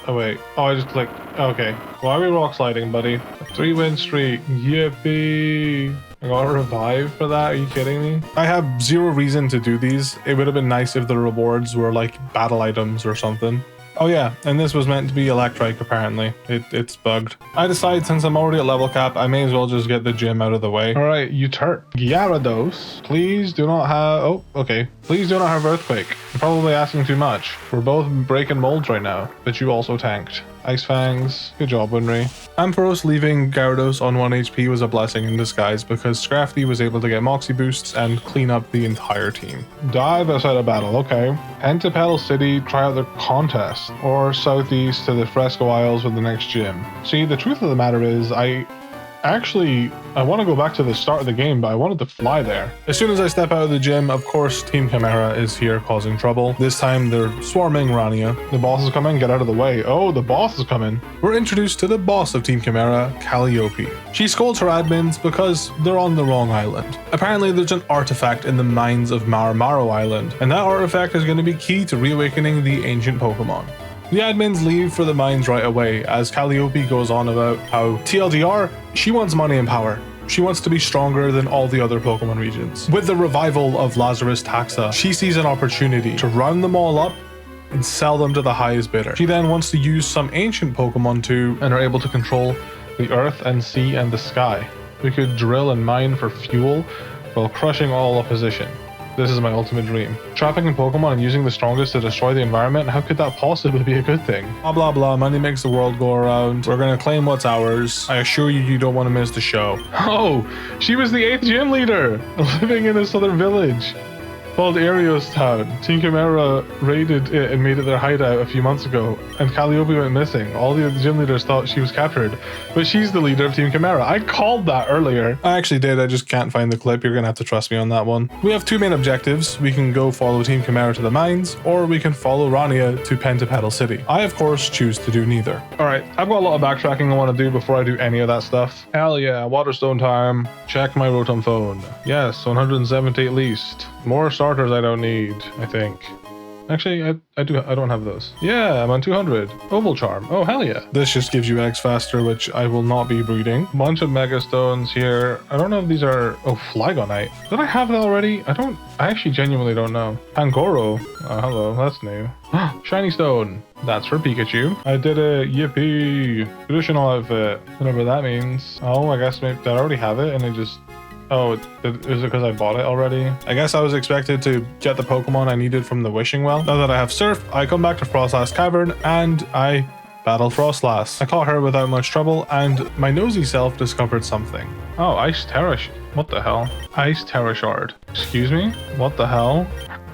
Oh wait. Oh, I just clicked. Okay. Why are we rock sliding, buddy? 3-win streak. Yippee. I got a revive for that? Are you kidding me? I have zero reason to do these. It would have been nice if the rewards were like battle items or something. Oh yeah, and this was meant to be Electrike apparently. It's bugged. I decided since I'm already at level cap, I may as well just get the gym out of the way. Alright, Gyarados. Please do not have... Oh, okay. Please do not have Earthquake. I'm probably asking too much. We're both breaking molds right now, but you also tanked. Ice Fangs. Good job, Winry. Ampharos leaving Gyarados on 1 HP was a blessing in disguise because Scrafty was able to get Moxie boosts and clean up the entire team. Dive outside of battle, okay. Head to Petal City, try out the contest, or southeast to the Fresco Isles with the next gym. See, the truth of the matter is, I want to go back to the start of the game, but I wanted to fly there. As soon as I step out of the gym, of course, Team Chimera is here causing trouble. This time, they're swarming Rania. The boss is coming, get out of the way. Oh, the boss is coming. We're introduced to the boss of Team Chimera, Calliope. She scolds her admins because they're on the wrong island. Apparently, there's an artifact in the mines of Marmaro Island, and that artifact is going to be key to reawakening the ancient Pokemon. The admins leave for the mines right away as Calliope goes on about how TLDR, she wants money and power. She wants to be stronger than all the other Pokemon regions. With the revival of Lazarus Taxa, she sees an opportunity to round them all up and sell them to the highest bidder. She then wants to use some ancient Pokemon too, and are able to control the earth and sea and the sky. We could drill and mine for fuel while crushing all opposition. This is my ultimate dream. Trapping in Pokemon and using the strongest to destroy the environment, how could that possibly be a good thing? Blah blah blah, money makes the world go around. We're gonna claim what's ours. I assure you, you don't want to miss the show. Oh, she was the 8th gym leader, living in a southern village called Arios Town. Team Chimera raided it and made it their hideout a few months ago, and Calliope went missing. All the other gym leaders thought she was captured, but she's the leader of Team Chimera. I called that earlier. I actually did, I just can't find the clip. You're gonna have to trust me on that one. We have 2 main objectives. We can go follow Team Chimera to the mines, or we can follow Rania to Pentapedal City. I, of course, choose to do neither. Alright, I've got a lot of backtracking I want to do before I do any of that stuff. Hell yeah, Waterstone time. Check my Rotom phone. Yes, 170 at least. More starters I don't need, I think. Actually, I don't have those. Yeah, I'm on 200. Oval Charm. Oh, hell yeah. This just gives you eggs faster, which I will not be breeding. Bunch of Mega Stones here. I don't know if these are... Oh, Flygonite. Did I have that already? I actually genuinely don't know. Pangoro. Oh, hello. That's new. Shiny Stone. That's for Pikachu. I did it. Yippee. Traditional outfit. Whatever that means. Oh, I guess maybe... Did I already have it? And it just... Oh, is it because I bought it already? I guess I was expected to get the Pokemon I needed from the Wishing Well. Now that I have Surf, I come back to Frostlass Cavern and I battle Frostlass. I caught her without much trouble and my nosy self discovered something. Oh, Ice Terra... What the hell? Ice Terra Shard. Excuse me? What the hell?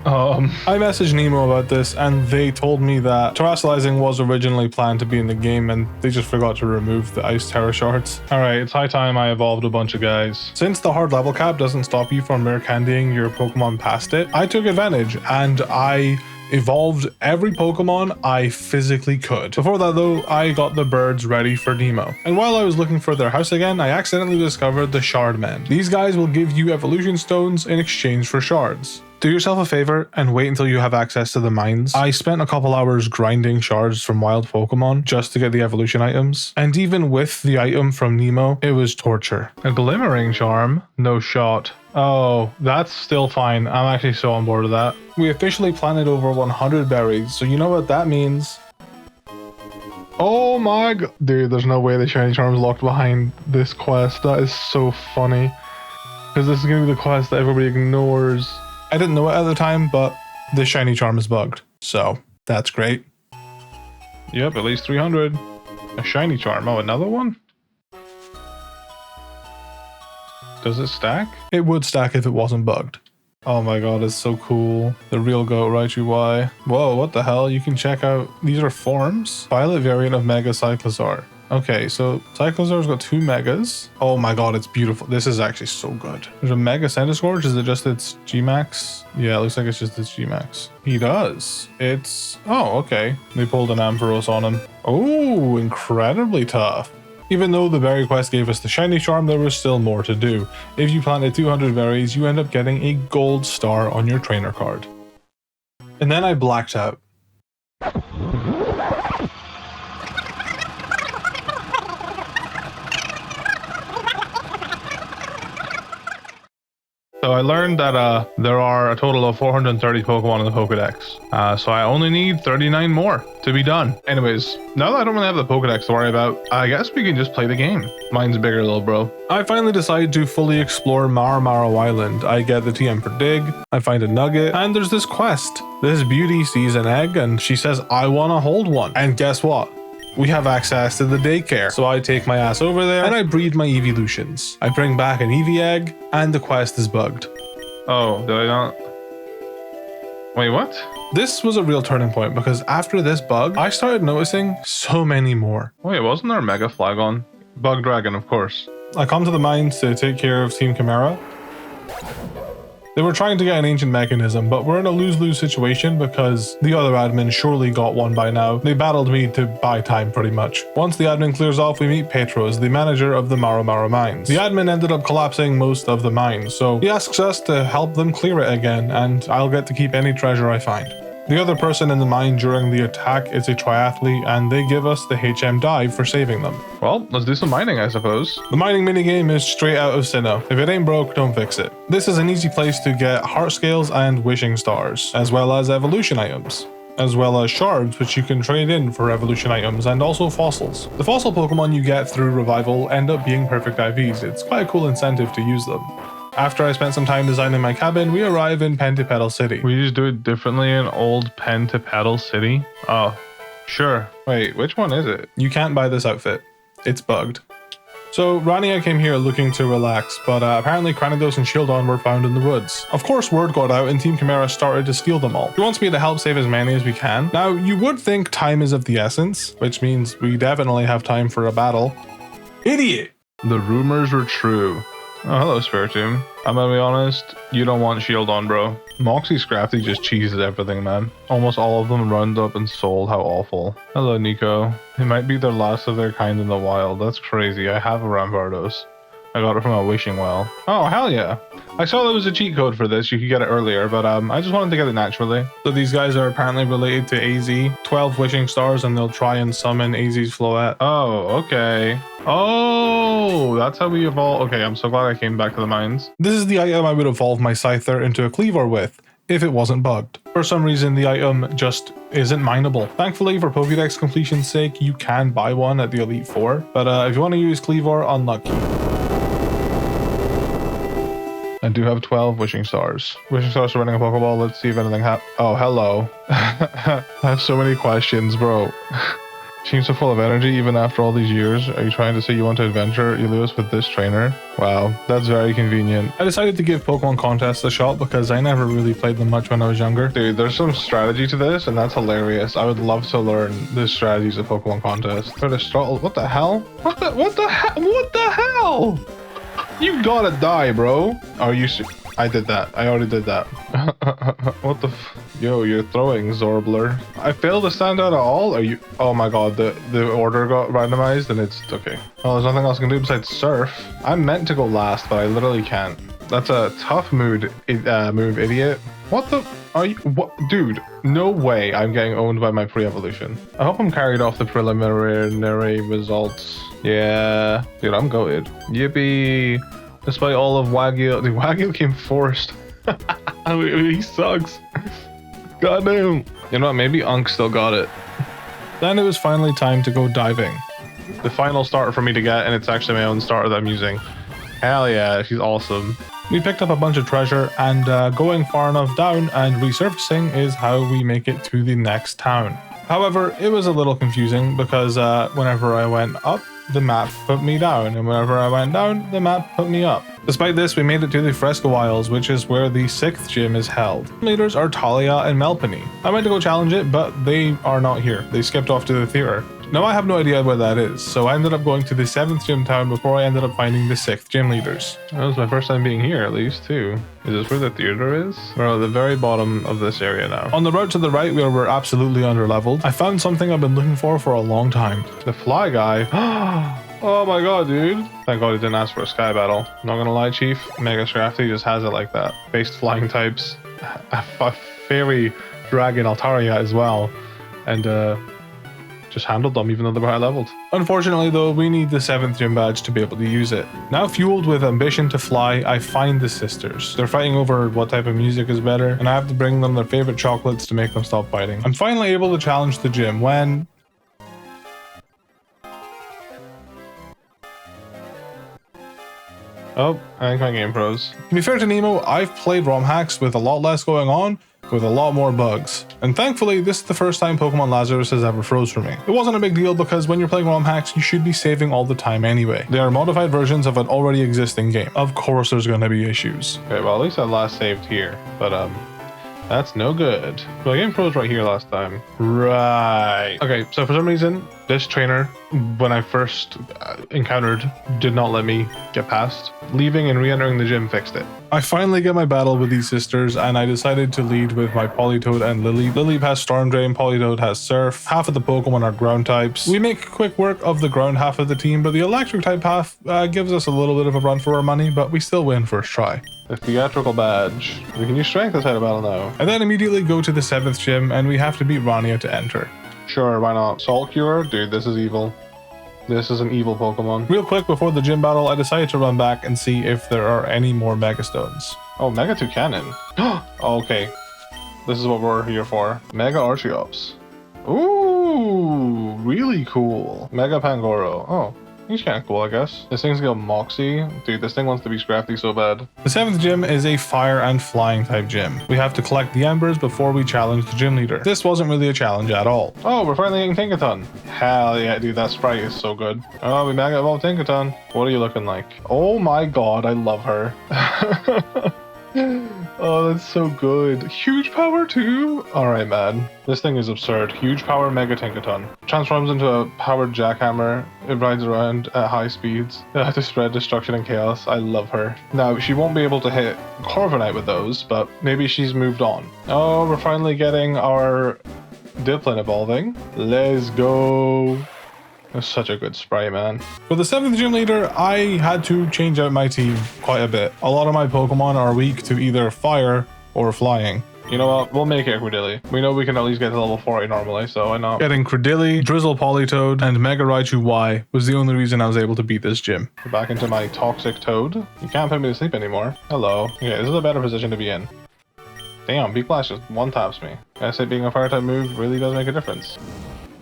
I messaged Nemo about this and they told me that terrestrializing was originally planned to be in the game and they just forgot to remove the Ice Terra Shards. Alright, it's high time I evolved a bunch of guys. Since the hard level cap doesn't stop you from rare candying your Pokemon past it, I took advantage and I evolved every Pokemon I physically could. Before that though, I got the birds ready for Nemo. And while I was looking for their house again, I accidentally discovered the Shardmen. These guys will give you evolution stones in exchange for shards. Do yourself a favor and wait until you have access to the mines. I spent a couple hours grinding shards from wild Pokemon just to get the evolution items. And even with the item from Nemo, it was torture. A Glimmering Charm? No shot. Oh, that's still fine. I'm actually so on board with that. We officially planted over 100 berries, so you know what that means. Oh my god. Dude, there's no way the Shiny Charm's locked behind this quest. That is so funny. Because this is going to be the quest that everybody ignores. I didn't know it at the time, but this Shiny Charm is bugged, so that's great. Yep, at least 300. A Shiny Charm. Oh, another one? Does it stack? It would stack if it wasn't bugged. Oh my god, it's so cool. The real goat Raichu Y. Whoa, what the hell? You can check out... These are forms. Violet variant of Mega Cyclosaur. Okay, so Cyclosaur's got 2 megas. Oh my god, it's beautiful. This is actually so good. There's a Mega Centiskorch. Is it just its G-Max? Yeah, it looks like it's just its G-Max. He does. It's... Oh, okay. They pulled an Ampharos on him. Oh, incredibly tough. Even though the berry quest gave us the Shiny Charm, there was still more to do. If you planted 200 berries, you end up getting a gold star on your trainer card. And then I blacked out. So I learned that there are a total of 430 Pokemon in the Pokedex. So I only need 39 more to be done. Anyways, now that I don't really have the Pokedex to worry about, I guess we can just play the game. Mine's bigger, little bro. I finally decided to fully explore Maramaro Island. I get the TM for Dig, I find a nugget, and there's this quest. This beauty sees an egg and she says, I want to hold one. And guess what? We have access to the daycare. So I take my ass over there and I breed my evolutions. I bring back an Eevee egg and the quest is bugged. Oh, did I not? Wait, what? This was a real turning point because after this bug, I started noticing so many more. Wait, wasn't there a Mega Flagon? Bug Dragon, of course. I come to the mines to take care of Team Chimera. They were trying to get an ancient mechanism, but we're in a lose-lose situation because the other admin surely got one by now. They battled me to buy time pretty much. Once the admin clears off, we meet Petros, the manager of the Maramaro mines. The admin ended up collapsing most of the mines, so he asks us to help them clear it again, and I'll get to keep any treasure I find. The other person in the mine during the attack is a triathlete, and they give us the HM dive for saving them. Well, let's do some mining, I suppose. The mining minigame is straight out of Sinnoh. If it ain't broke, don't fix it. This is an easy place to get heart scales and wishing stars, as well as evolution items, as well as shards, which you can trade in for evolution items, and also fossils. The fossil Pokemon you get through revival end up being perfect IVs. It's quite a cool incentive to use them. After I spent some time designing my cabin, we arrive in Pentapedal City. We just do it differently in old Pentapedal City? Oh, sure. Wait, which one is it? You can't buy this outfit. It's bugged. So Rania came here looking to relax, but apparently Cranidos and Shieldon were found in the woods. Of course, word got out and Team Chimera started to steal them all. He wants me to help save as many as we can. Now, you would think time is of the essence, which means we definitely have time for a battle. Idiot! The rumors were true. Oh, hello, Spiritomb. I'm gonna be honest, you don't want Shieldon, bro. Moxie Scrafty just cheeses everything, man. Almost all of them round up and sold. How awful. Hello, Nico. It might be the last of their kind in the wild. That's crazy. I have a Rampardos. I got it from a wishing well. Oh, hell yeah. I saw there was a cheat code for this. You could get it earlier, but I just wanted to get it naturally. So these guys are apparently related to AZ. 12 wishing stars and they'll try and summon AZ's Floette. Oh, okay. Oh, that's how we evolve. Okay, I'm so glad I came back to the mines. This is the item I would evolve my Scyther into a Cleaver with, if it wasn't bugged. For some reason, the item just isn't mineable. Thankfully, for Pokédex completion's sake, you can buy one at the Elite Four, but if you want to use Cleaver, unlucky. I do have 12 wishing stars. Wishing stars are running a Pokeball. Let's see if anything happens. Oh, hello. I have so many questions, bro. Seems so full of energy even after all these years. Are you trying to say you want to adventure Elios with this trainer? Wow, that's very convenient. I decided to give Pokemon contests a shot because I never really played them much when I was younger. Dude, there's some strategy to this, and that's hilarious. I would love to learn the strategies of Pokemon contests. What the hell? What the hell? You gotta die, bro. Are you I did that. I already did that. What the Yo, you're throwing, Zorbler. I failed to stand out at all? Are you? Oh my god, the order got randomized and it's okay. Oh, there's nothing else I can do besides surf. I'm meant to go last, but I literally can't. That's a tough move, idiot. What the? Are you? What? Dude, no way I'm getting owned by my pre-evolution. I hope I'm carried off the preliminary results. Yeah. Dude, I'm goated. Yippee. Despite all of Wagyu, the Wagyu came first. He sucks. Goddamn. You know what? Maybe Unk still got it. Then it was finally time to go diving. The final starter for me to get, and it's actually my own starter that I'm using. Hell yeah, she's awesome. We picked up a bunch of treasure, and going far enough down and resurfacing is how we make it to the next town. However, it was a little confusing because whenever I went up, the map put me down, and whenever I went down, the map put me up. Despite this, we made it to the Fresco Isles, which is where the 6th gym is held. Leaders are Talia and Melpany. I went to go challenge it, but they are not here. They skipped off to the theater. Now I have no idea where that is, so I ended up going to the 7th gym town before I ended up finding the 6th gym leaders. That was my first time being here, at least, too. Is this where the theater is? We're at the very bottom of this area now. On the road to the right, where we're absolutely underleveled, I found something I've been looking for a long time. The fly guy. Oh my god, dude. Thank god he didn't ask for a sky battle. Not gonna lie, Chief. Mega Scrafty just has it like that. Based flying types. A fairy dragon Altaria as well. And just handled them even though they were high leveled. Unfortunately though, we need the 7th gym badge to be able to use it. Now fueled with ambition to fly, I find the sisters. They're fighting over what type of music is better, and I have to bring them their favorite chocolates to make them stop fighting. I'm finally able to challenge the gym when... Oh, I think my game froze. To be fair to Nemo, I've played ROM hacks with a lot less going on, with a lot more bugs. And thankfully, this is the first time Pokemon Lazarus has ever froze for me. It wasn't a big deal because when you're playing ROM hacks, you should be saving all the time anyway. They are modified versions of an already existing game. Of course there's gonna be issues. Okay, well at least I last saved here, but that's no good. My game froze right here last time. Right. Okay, so for some reason, this trainer, when I first encountered, did not let me get past. Leaving and re-entering the gym fixed it. I finally get my battle with these sisters, and I decided to lead with my Politoed and Lily. Lily has Storm Drain, Politoed has Surf. Half of the Pokemon are ground types. We make quick work of the ground half of the team, but the electric type half gives us a little bit of a run for our money, but we still win first try. The theatrical badge. We can use strength inside a battle now. And then immediately go to the 7th gym, and we have to beat Rania to enter. Sure, why not? Salt Cure? Dude, this is evil. This is an evil Pokemon. Real quick before the gym battle, I decided to run back and see if there are any more Mega Stones. Oh, Mega 2 Cannon. Okay. This is what we're here for. Mega Archeops. Ooh, really cool. Mega Pangoro. Oh, he's kind of cool, I guess. This thing's got Moxie. Dude, this thing wants to be scrappy so bad. The 7th gym is a fire and flying type gym. We have to collect the embers before we challenge the gym leader. This wasn't really a challenge at all. Oh, we're finally getting Tinkaton. Hell yeah, dude, that sprite is so good. Oh, we Mega Evolved Tinkaton. What are you looking like? Oh my god, I love her. Oh, that's so good. Huge power too? Alright, man. This thing is absurd. Huge power Mega Tinkaton. Transforms into a powered jackhammer. It rides around at high speeds to spread destruction and chaos. I love her. Now, she won't be able to hit Corviknight with those, but maybe she's moved on. Oh, we're finally getting our Diplin evolving. Let's go. That's such a good sprite, man. For the 7th gym leader, I had to change out my team quite a bit. A lot of my Pokemon are weak to either fire or flying. You know what? We'll make it Credilli. We know we can at least get to level 40 normally, so why not? Getting Credilli, Drizzle Politoed, and Mega Raichu Y was the only reason I was able to beat this gym. Back into my Toxic Toad. You can't put me to sleep anymore. Hello. Okay, this is a better position to be in. Damn, Beak Blast just one-taps me. I say being a fire type move really does make a difference.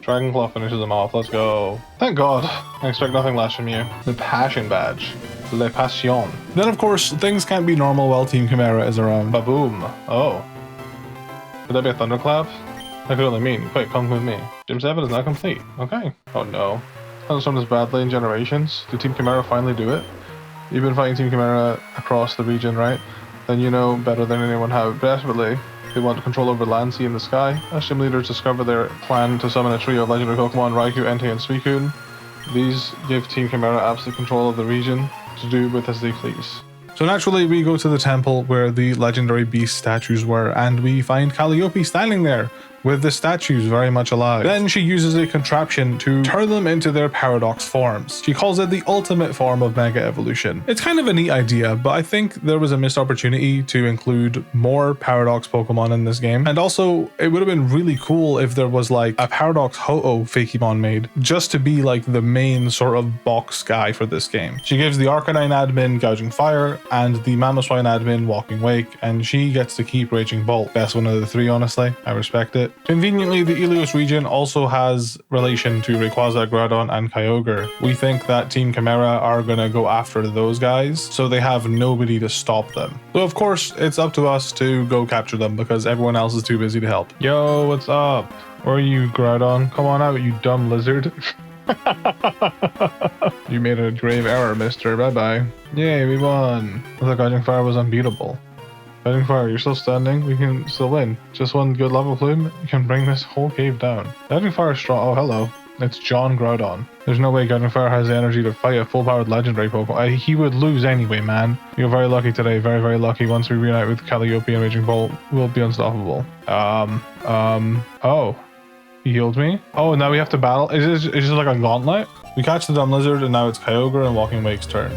Dragon Claw finishes them off. Let's go. Thank God. I expect nothing less from you. The Passion Badge. Le Passion. Then, of course, things can't be normal while Team Chimera is around. Baboom. Oh. Would that be a Thunderclap? That could only mean, quick, come with me. Gym 7 is now complete. Okay. Oh no. Hasn't done this badly in generations. Did Team Chimera finally do it? You've been fighting Team Chimera across the region, right? Then you know better than anyone how desperately they want control over land, sea, and the sky. As gym leaders discover their plan to summon a trio of legendary Pokemon, Raikou, Entei, and Suicune. These give Team Chimera absolute control of the region to do with as they please. So naturally, we go to the temple where the legendary beast statues were, and we find Calliope standing there with the statues very much alive. Then she uses a contraption to turn them into their paradox forms. She calls it the ultimate form of Mega Evolution. It's kind of a neat idea, but I think there was a missed opportunity to include more paradox Pokemon in this game. And also, it would have been really cool if there was like a paradox Ho-Oh Fakemon made, just to be like the main sort of box guy for this game. She gives the Arcanine admin Gouging Fire and the Mamoswine admin Walking Wake, and she gets to keep Raging Bolt. Best one of the three, honestly. I respect it. Conveniently, the Ilios region also has relation to Rayquaza, Groudon, and Kyogre. We think that Team Chimera are gonna go after those guys, so they have nobody to stop them. So of course, it's up to us to go capture them because everyone else is too busy to help. Yo, what's up? Where are you, Groudon? Come on out, you dumb lizard. You made a grave error, mister. Bye-bye. Yay, we won. I thought Gouging Fire was unbeatable. Gouging Fire, you're still standing. We can still win. Just one good level plume, you can bring this whole cave down. Gouging Fire is strong. Oh, hello. It's John Groudon. There's no way Gouging Fire has the energy to fight a full-powered legendary Pokemon. He would lose anyway, man. You're very lucky today. Very, very lucky. Once we reunite with Calliope and Raging Bolt, we'll be unstoppable. Oh. He healed me? Oh, now we have to battle? Is this like a gauntlet? We catch the dumb lizard, and now it's Kyogre and Walking Wake's turn.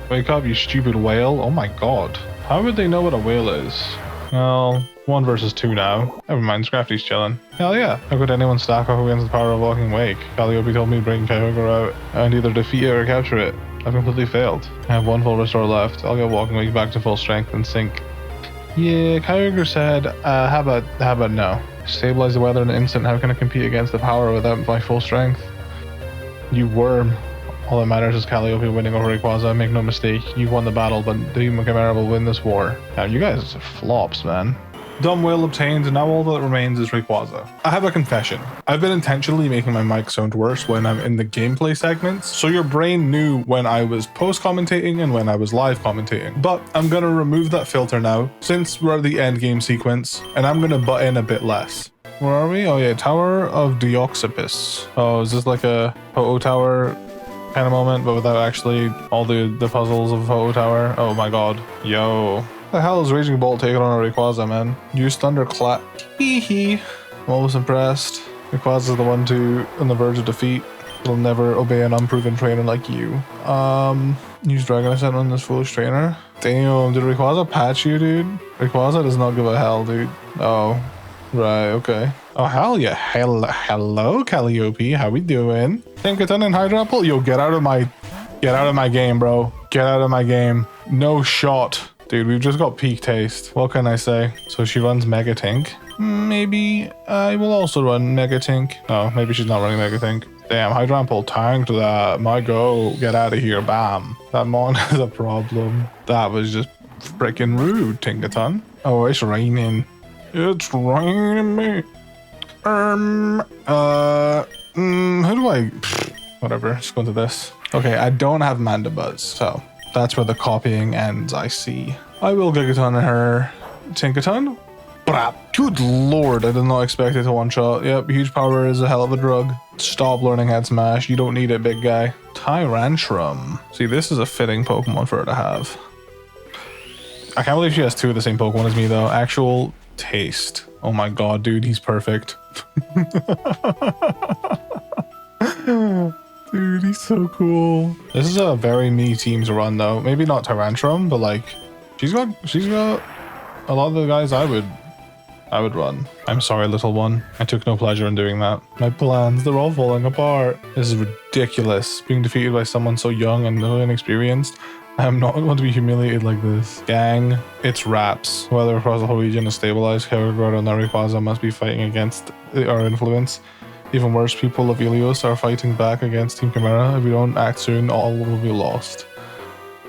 Wake up, you stupid whale. Oh my god. How would they know what a whale is? Well, 1 versus 2 now. Never mind, Scrafty's chilling. Hell yeah. How could anyone stack up against the power of Walking Wake? Calliope told me to bring Kyogre out and either defeat it or capture it. I've completely failed. I have 1 full restore left. I'll get Walking Wake back to full strength and sync. Yeah, Kyogre said, how about no? Stabilize the weather in an instant. How can I compete against the power without my full strength? You worm. All that matters is Calliope winning over Rayquaza. Make no mistake, you've won the battle, but Team Chimera will win this war. Now, you guys are flops, man. Dumb Whale obtained, and now all that remains is Rayquaza. I have a confession. I've been intentionally making my mic sound worse when I'm in the gameplay segments, so your brain knew when I was post-commentating and when I was live commentating. But I'm gonna remove that filter now, since we're at the end game sequence, and I'm gonna butt in a bit less. Where are we? Oh yeah, Tower of Deoxysipus. Oh, is this like a Ho-Oh tower kind of moment, but without actually all the puzzles of Photo Tower. Oh my god. Yo. The hell is Raging Bolt taking on a Rayquaza, man? Use Thunderclap. Hee hee. I'm always impressed. Rayquaza's the one on the verge of defeat. He'll never obey an unproven trainer like you. Use Dragon Ascent on this foolish trainer. Damn, did Rayquaza patch you, dude? Rayquaza does not give a hell, dude. Oh, right, okay. Oh, hell yeah. Hello, Calliope. How we doing? Tinkaton and Hydrapple? Yo, get out of my game, bro. Get out of my game. No shot. Dude, we've just got peak taste. What can I say? So she runs Mega Tink. Maybe I will also run Mega Tink. No, maybe she's not running Mega Tink. Damn, Hydrapple tanked that. My go. Get out of here. Bam. That mon is a problem. That was just freaking rude, Tinkaton. Oh, it's raining. It's raining me. Who do I... Whatever, let's go into this. Okay, I don't have Mandibuzz, so that's where the copying ends, I see. I will Gigaton her Tinkaton. Good lord, I did not expect it to one-shot. Yep, huge power is a hell of a drug. Stop learning Head Smash, you don't need it, big guy. Tyrantrum. See, this is a fitting Pokemon for her to have. I can't believe she has two of the same Pokemon as me, though. Actual taste. Oh my god, dude, he's perfect. Dude, he's so cool. This is a very me team to run, though. Maybe not Tyrantrum, but like, she's got a lot of the guys I would run. I'm sorry, little one. I took no pleasure in doing that. My plans, they're all falling apart. This is ridiculous. Being defeated by someone so young and so inexperienced. I am not going to be humiliated like this. Gang, it's Raps. Whether across the whole region is stabilized, Kyogre and Rayquaza must be fighting against our influence. Even worse, people of Helios are fighting back against Team Chimera. If we don't act soon, all will be lost.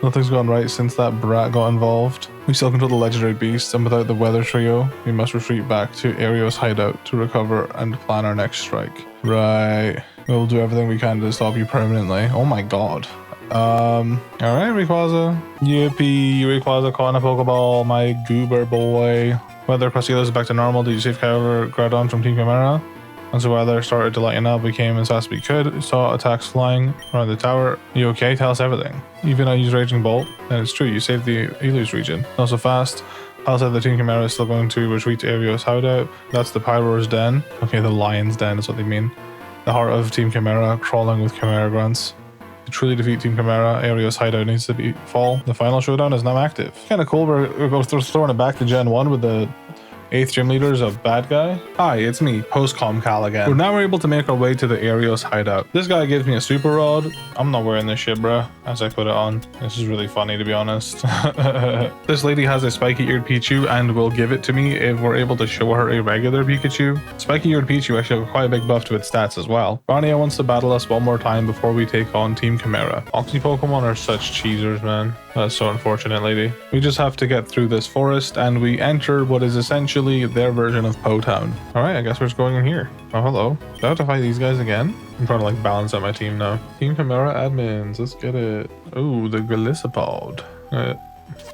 Nothing's gone right since that brat got involved. We still control the legendary beast, and without the weather trio, we must retreat back to Ario's hideout to recover and plan our next strike. Right. We'll do everything we can to stop you permanently. Oh my god. Alright, Rayquaza. Yippee, Rayquaza caught in a Pokeball, my goober boy. Weather across Helios is back to normal. Did you save Kyogre Groudon from Team Chimera? Once the weather started to lighten up, we came as fast as we could. Saw attacks flying around the tower. You okay? Tell us everything. Even I used Raging Bolt, and it's true, you saved the Helios region. Not so fast. Hal said the Team Chimera is still going to retreat to Ario's hideout. That's the Pyro's den. Okay, the Lion's Den is what they mean. The heart of Team Chimera, crawling with Chimera grunts. To truly defeat Team Chimera, Ario's hideout needs to fall. The final showdown is now active. Kind of cool, we're throwing it back to Gen 1 with the 8th gym leader is a bad guy. Hi, it's me, Post-Com Cal again. We're able to make our way to the Arios hideout. This guy gives me a super rod. I'm not wearing this shit, bruh, as I put it on. This is really funny, to be honest. This lady has a spiky-eared Pichu and will give it to me if we're able to show her a regular Pikachu. Spiky-eared Pichu actually have quite a big buff to its stats as well. Barnia wants to battle us one more time before we take on Team Chimera. Oxy Pokemon are such cheesers, man. That's so unfortunate, lady. We just have to get through this forest and we enter what is essentially their version of Po Town. Alright, I guess we're just going in here. Oh, hello. Do I have to fight these guys again? I'm trying to like balance out my team now. Team Chimera admins, let's get it. Oh, the Golisopod.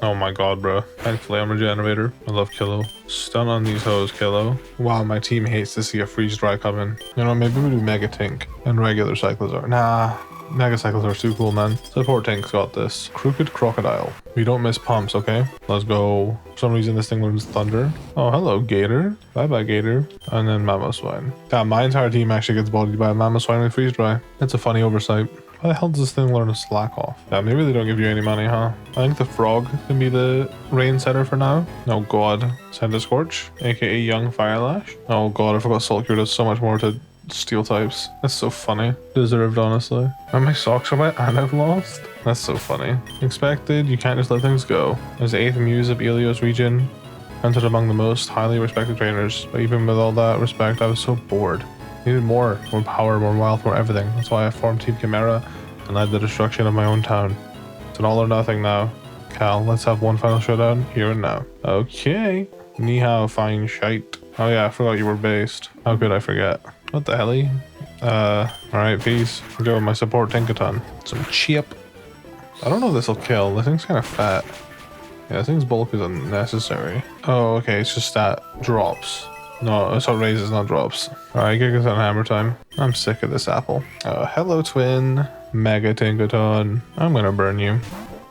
Oh my god, bro. Thankfully, I'm a regenerator. I love Kilo. Stun on these hoes, Kilo. Wow, my team hates to see a freeze dry coming. You know, maybe we do Mega Tink and regular Cyclizar. Nah. Mega Cycles are too cool, man. Support Tank's got this. Crooked Crocodile. We don't miss pumps, okay? Let's go. For some reason, this thing learns Thunder. Oh, hello, Gator. Bye-bye, Gator. And then Mamoswine. Damn, my entire team actually gets bodied by a Mamoswine with Freeze Dry. That's a funny oversight. Why the hell does this thing learn to Slack Off? Yeah, maybe they don't give you any money, huh? I think the frog can be the rain setter for now. Oh god. Send Scorch, aka Young Firelash. Oh god, I forgot Sulcure does so much more to steel types. That's so funny. Deserved, honestly. And my socks are wet and I've lost. That's so funny. Expected, you can't just let things go. As the 8th Muse of Helios region, entered among the most highly respected trainers. But even with all that respect, I was so bored. Needed more power, more wealth, more everything. That's why I formed Team Chimera and led the destruction of my own town. It's an all or nothing now. Cal, let's have one final showdown here and now. Okay. Ni hao, fine shite. Oh yeah, I forgot you were based. How could I forget? What the helly? Alright, peace. We're going with my support Tinkaton. Some chip. I don't know if this will kill. This thing's kind of fat. Yeah, this thing's bulk is unnecessary. Oh, okay, it's just that drops. No, it's not raises, not drops. Alright, Gigaton Hammer time. I'm sick of this apple. Hello, twin. Mega Tinkaton. I'm gonna burn you.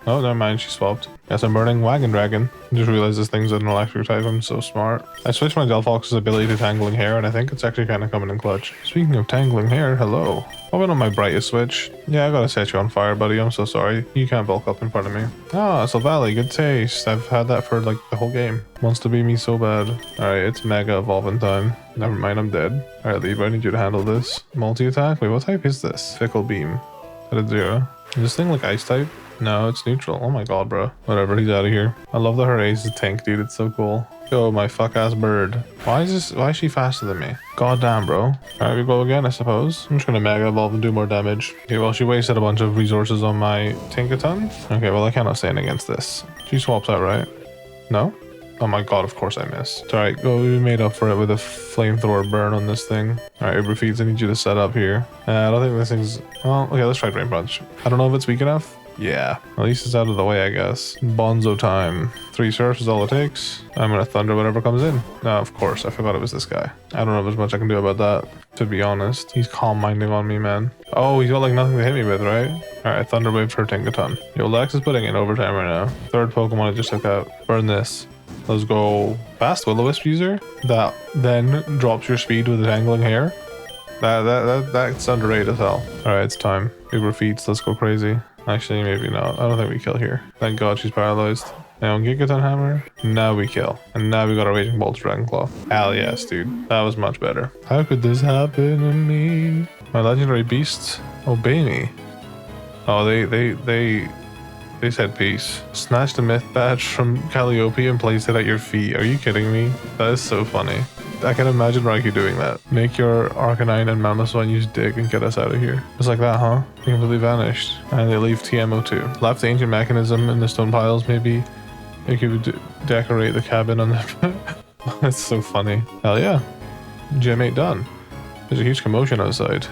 Oh, never mind, she swapped. Yes, I'm burning Wagon Dragon. I just realized this thing's an electric type. I'm so smart. I switched my Delphox's ability to Tangling Hair, and I think it's actually kind of coming in clutch. Speaking of Tangling Hair, hello. I've been on my brightest switch. Yeah, I gotta set you on fire, buddy. I'm so sorry. You can't bulk up in front of me. Ah, Silvally, good taste. I've had that for like the whole game. Wants to be me so bad. Alright, it's Mega Evolving time. Never mind, I'm dead. Alright, Levi, I need you to handle this. Multi-attack? Wait, what type is this? Fickle Beam. At a 0. Is this thing like Ice type? No, it's neutral. Oh my god, bro. Whatever, he's out of here. I love that her ace is tank, dude. It's so cool. Yo, my fuck-ass bird. Why is she faster than me? God damn, bro. Alright, we go again, I suppose. I'm just gonna Mega Evolve and do more damage. Okay, well, she wasted a bunch of resources on my Tinkaton. Okay, well, I cannot stand against this. She swaps out, right? No? Oh my god, of course I missed. It's alright, go. We made up for it with a flamethrower burn on this thing. Alright, Uber Feeds, I need you to set up here. I don't think this thing's... Well, okay, let's try Drain Punch. I don't know if it's weak enough. Yeah, at least it's out of the way, I guess. Bonzo time. 3 surfs is all it takes. I'm gonna thunder whatever comes in. No, of course, I forgot it was this guy. I don't know if there's much I can do about that, to be honest. He's calm minding on me, man. Oh, he's got like nothing to hit me with, right? Alright, thunder wave for Tinkaton. Yo, Lex is putting in overtime right now. 3rd Pokemon I just took out. Burn this. Let's go. Fast Will-O-Wisp user that then drops your speed with a Tangling Hair. That's underrated as hell. Alright, it's time. Uber Feeds, let's go crazy. Actually, maybe not. I don't think we kill here. Thank god she's paralyzed. Now Gigaton Hammer. Now we kill. And now we got a Raging Bolt Dragon Claw. Hell yes, dude. That was much better. How could this happen to me? My legendary beasts obey me. Oh, they said peace. Snatch the myth badge from Calliope and place it at your feet. Are you kidding me? That is so funny. I can imagine Raikou doing that. Make your Arcanine and Mamoswine use Dig and get us out of here. Just like that, huh? They completely vanished. And they leave TMO too. Left the ancient mechanism in the stone piles, maybe. They could decorate the cabin on the... That's so funny. Hell yeah. Gym 8 done. There's a huge commotion outside.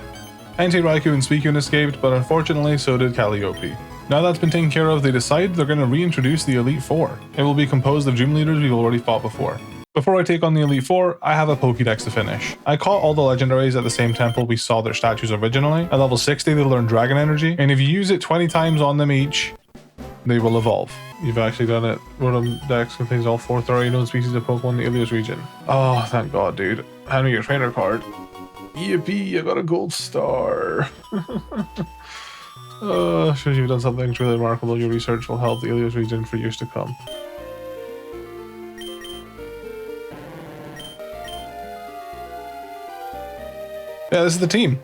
Anti-Raikou and Suicune escaped, but unfortunately so did Calliope. Now that's been taken care of, they decide they're going to reintroduce the Elite Four. It will be composed of gym leaders we've already fought before. Before I take on the Elite Four, I have a Pokédex to finish. I caught all the legendaries at the same temple we saw their statues originally. At level 60, they learn Dragon Energy, and if you use it 20 times on them each, they will evolve. You've actually done it. Rotom Dex contains all 4 thoroughly known species of Pokemon in the Ilios region. Oh, thank god, dude. Hand me your trainer card. Yippee, I got a gold star. Should you've done something truly remarkable, your research will help the Ilios region for years to come. Yeah, this is the team.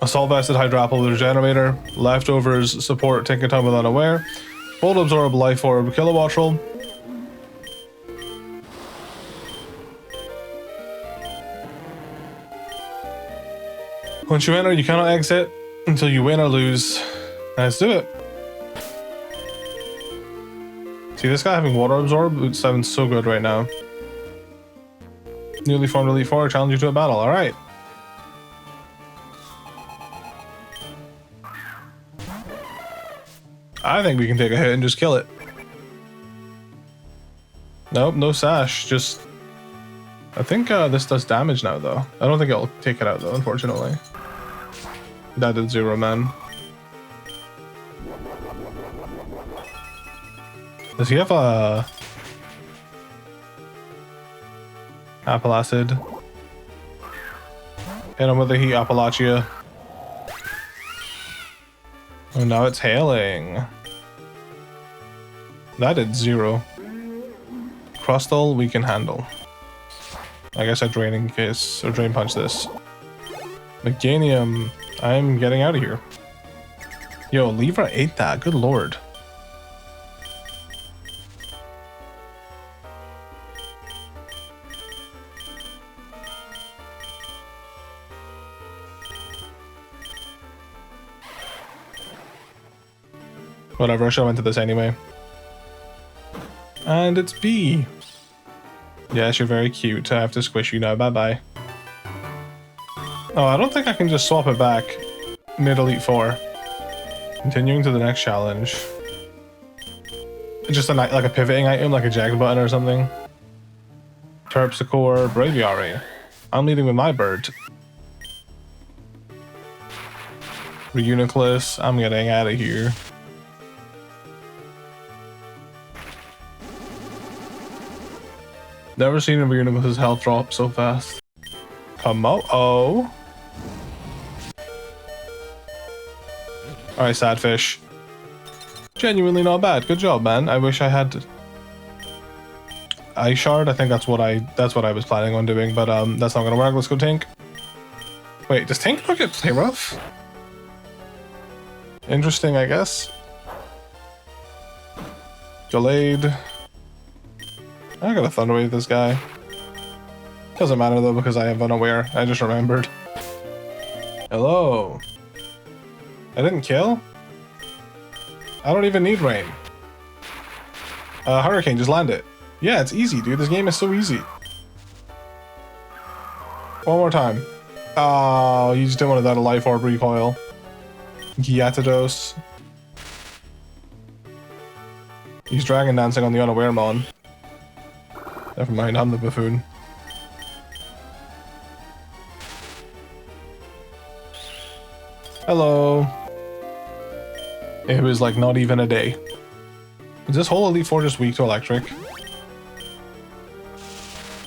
Assault Vested Hydrapple Regenerator, Leftovers support Tinkaton with Unaware, Bolt Absorb Life Orb Kilowattrel. Once you enter, you cannot exit until you win or lose. Let's do it. See, this guy having Water Absorb, it sounds so good right now. Newly formed Elite Four, challenge you to a battle. Alright. I think we can take a hit and just kill it. Nope, no sash, just... I think this does damage now, though. I don't think it'll take it out, though, unfortunately. That did 0, man. Does he have a... Apple Acid? Hit him with the Heat Appalachia. Oh, now it's hailing. That did 0. Crustal, we can handle. I guess I Draining Kiss, or Drain Punch this. Meganium, I'm getting out of here. Yo, Libra ate that, good lord. Whatever, I should have went to this anyway. And it's B. Yes, you're very cute. I have to squish you now. Bye-bye. Oh, I don't think I can just swap it back mid-Elite Four. Continuing to the next challenge. Just like a pivoting item, like a Jagged button or something. Terpsichore, Braviary. I'm leading with my bird. Reuniclus, I'm getting out of here. Never seen a Reuniclus' health drop so fast. Come on. Oh. Alright, Sadfish. Genuinely not bad. Good job, man. I wish I had Ice Shard. I think that's what I was planning on doing, but that's not gonna work. Let's go Tink. Wait, does Tink not get Play Rough? Interesting, I guess. Delayed. I got a Thunder Wave this guy. Doesn't matter though because I have Unaware. I just remembered. Hello. I didn't kill? I don't even need rain. Hurricane, just land it. Yeah, it's easy, dude. This game is so easy. One more time. Oh, you just didn't want to die to Life Orb recoil. Gyarados. He's Dragon Dancing on the Unaware Mon. Never mind, I'm the buffoon. Hello. It was like not even a day. Is this whole Elite Four just weak to electric?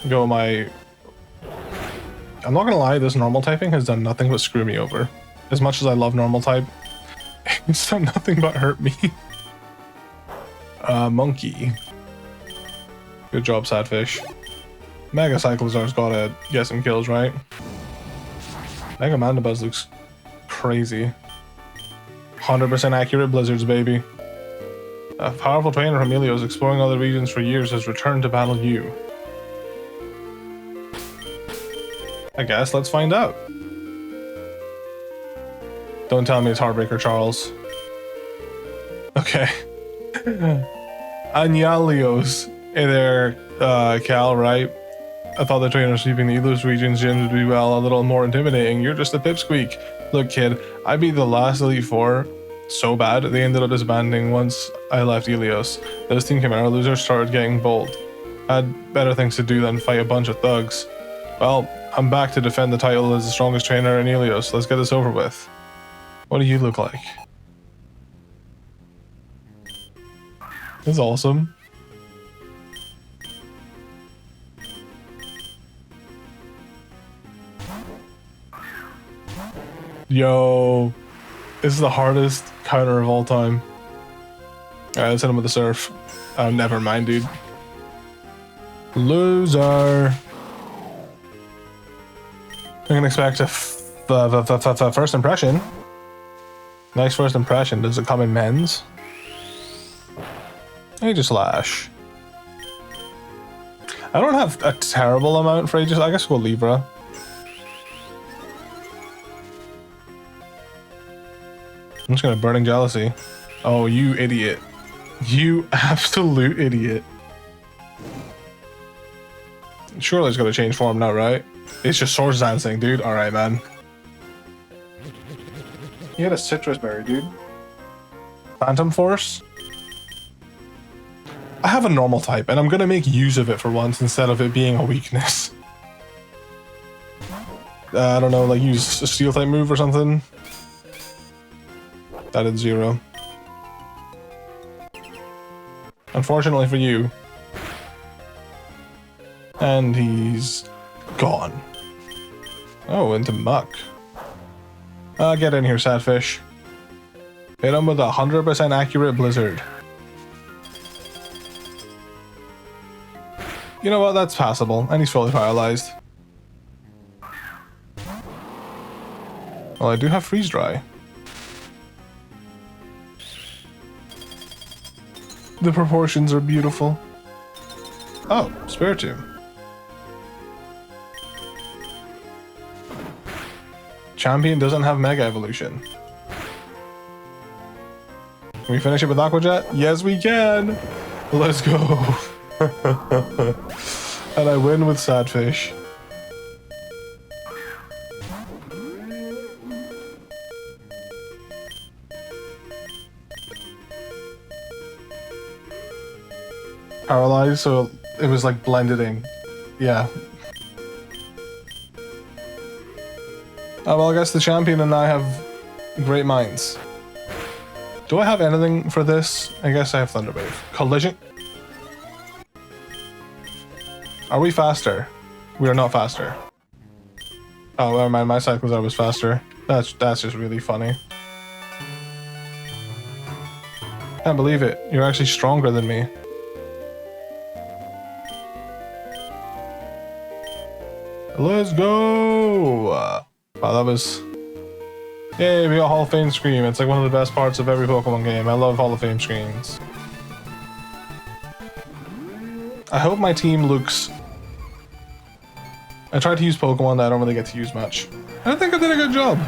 Go my... I'm not gonna lie, this normal typing has done nothing but screw me over. As much as I love normal type, it's done nothing but hurt me. Monkey. Good job, Sadfish. Mega Cyclozar's gotta get some kills, right? Mega Mandibuzz looks crazy. 100% accurate blizzards, baby. A powerful trainer from Helios exploring other regions for years has returned to battle you. I guess let's find out. Don't tell me it's Heartbreaker Charles. Okay. Anyalios. Hey there, Cal, right? I thought the trainer sweeping the Helios region's gyms would be, well, a little more intimidating. You're just a pipsqueak. Look, kid, I beat the last Elite Four so bad, they ended up disbanding once I left Helios. Those Team Chimera losers started getting bold. I had better things to do than fight a bunch of thugs. Well, I'm back to defend the title as the strongest trainer in Helios. Let's get this over with. What do you look like? This is awesome. Yo, this is the hardest counter of all time. Alright, let's hit him with the surf. Never mind, dude. Loser. I can expect a first impression. Nice first impression. Does it come in men's? Aegislash. I don't have a terrible amount for Aegis. I guess we'll Libra. I'm just gonna Burning Jealousy. Oh, you idiot. You absolute idiot. Surely it's gonna change form now, right? It's just Swords Dancing, dude. Alright, man. He had a Citrus Berry, dude. Phantom Force? I have a normal type, and I'm gonna make use of it for once instead of it being a weakness. I don't know, like use a Steel type move or something. That did 0. Unfortunately for you. And he's gone. Oh, into Muck. Get in here, Sadfish. Hit him with a 100% accurate Blizzard. You know what? That's passable. And he's fully paralyzed. Well, I do have Freeze Dry. The proportions are beautiful. Oh, Spiritomb. Champion doesn't have Mega Evolution. Can we finish it with Aqua Jet? Yes, we can! Let's go! And I win with Sadfish. Paralyzed, so it was like blended in. Yeah. Oh, well, I guess the champion and I have Great minds. Do I have anything for this? I guess I have Thunder Wave. Collision. Are we faster? We are not faster. Oh, never mind. My Cyclizar was faster. That's just really funny. Can't believe it. You're actually stronger than me. Let's go! Wow, that was... Yay, we got Hall of Fame screen. It's like one of the best parts of every Pokemon game. I love Hall of Fame screens. I hope my team looks... I tried to use Pokemon that I don't really get to use much. I think I did a good job.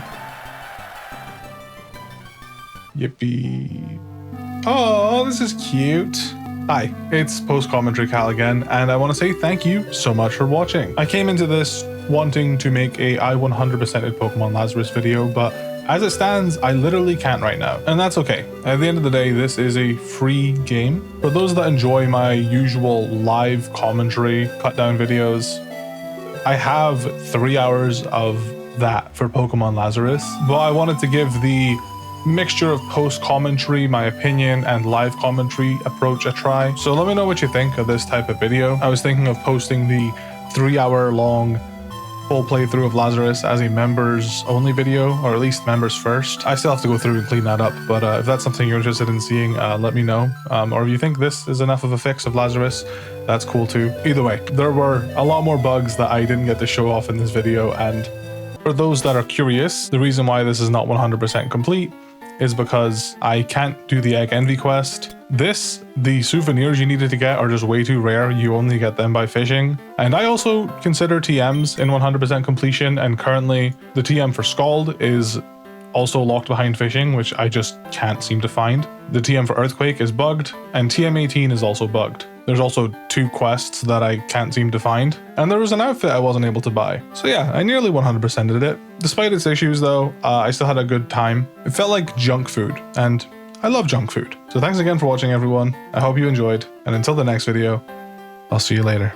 Yippee. Oh, this is cute. Hi, it's Post-Commentary Cal again, and I want to say thank you so much for watching. I came into this wanting to make a I 100%ed Pokemon Lazarus video, but as it stands, I literally can't right now, and that's okay. At the end of the day, this is a free game. For those that enjoy my usual live commentary cut-down videos, I have 3 hours of that for Pokemon Lazarus, but I wanted to give the mixture of post-commentary, my opinion, and live commentary approach a try. So let me know what you think of this type of video. I was thinking of posting the 3-hour-long full playthrough of Lazarus as a members only video, or at least members first. I still have to go through and clean that up, but if that's something you're interested in seeing, let me know. Or if you think this is enough of a fix of Lazarus, that's cool too. Either way, there were a lot more bugs that I didn't get to show off in this video, and for those that are curious, the reason why this is not 100% complete is because I can't do the Egg Envy quest. The souvenirs you needed to get are just way too rare. You only get them by fishing. And I also consider TMs in 100% completion, and currently the TM for Scald is also locked behind fishing, which I just can't seem to find. The TM for Earthquake is bugged, and TM18 is also bugged. There's also 2 quests that I can't seem to find, and there was an outfit I wasn't able to buy. So yeah, I nearly 100%ed it. Despite its issues though, I still had a good time. It felt like junk food, and I love junk food. So thanks again for watching everyone. I hope you enjoyed, and until the next video, I'll see you later.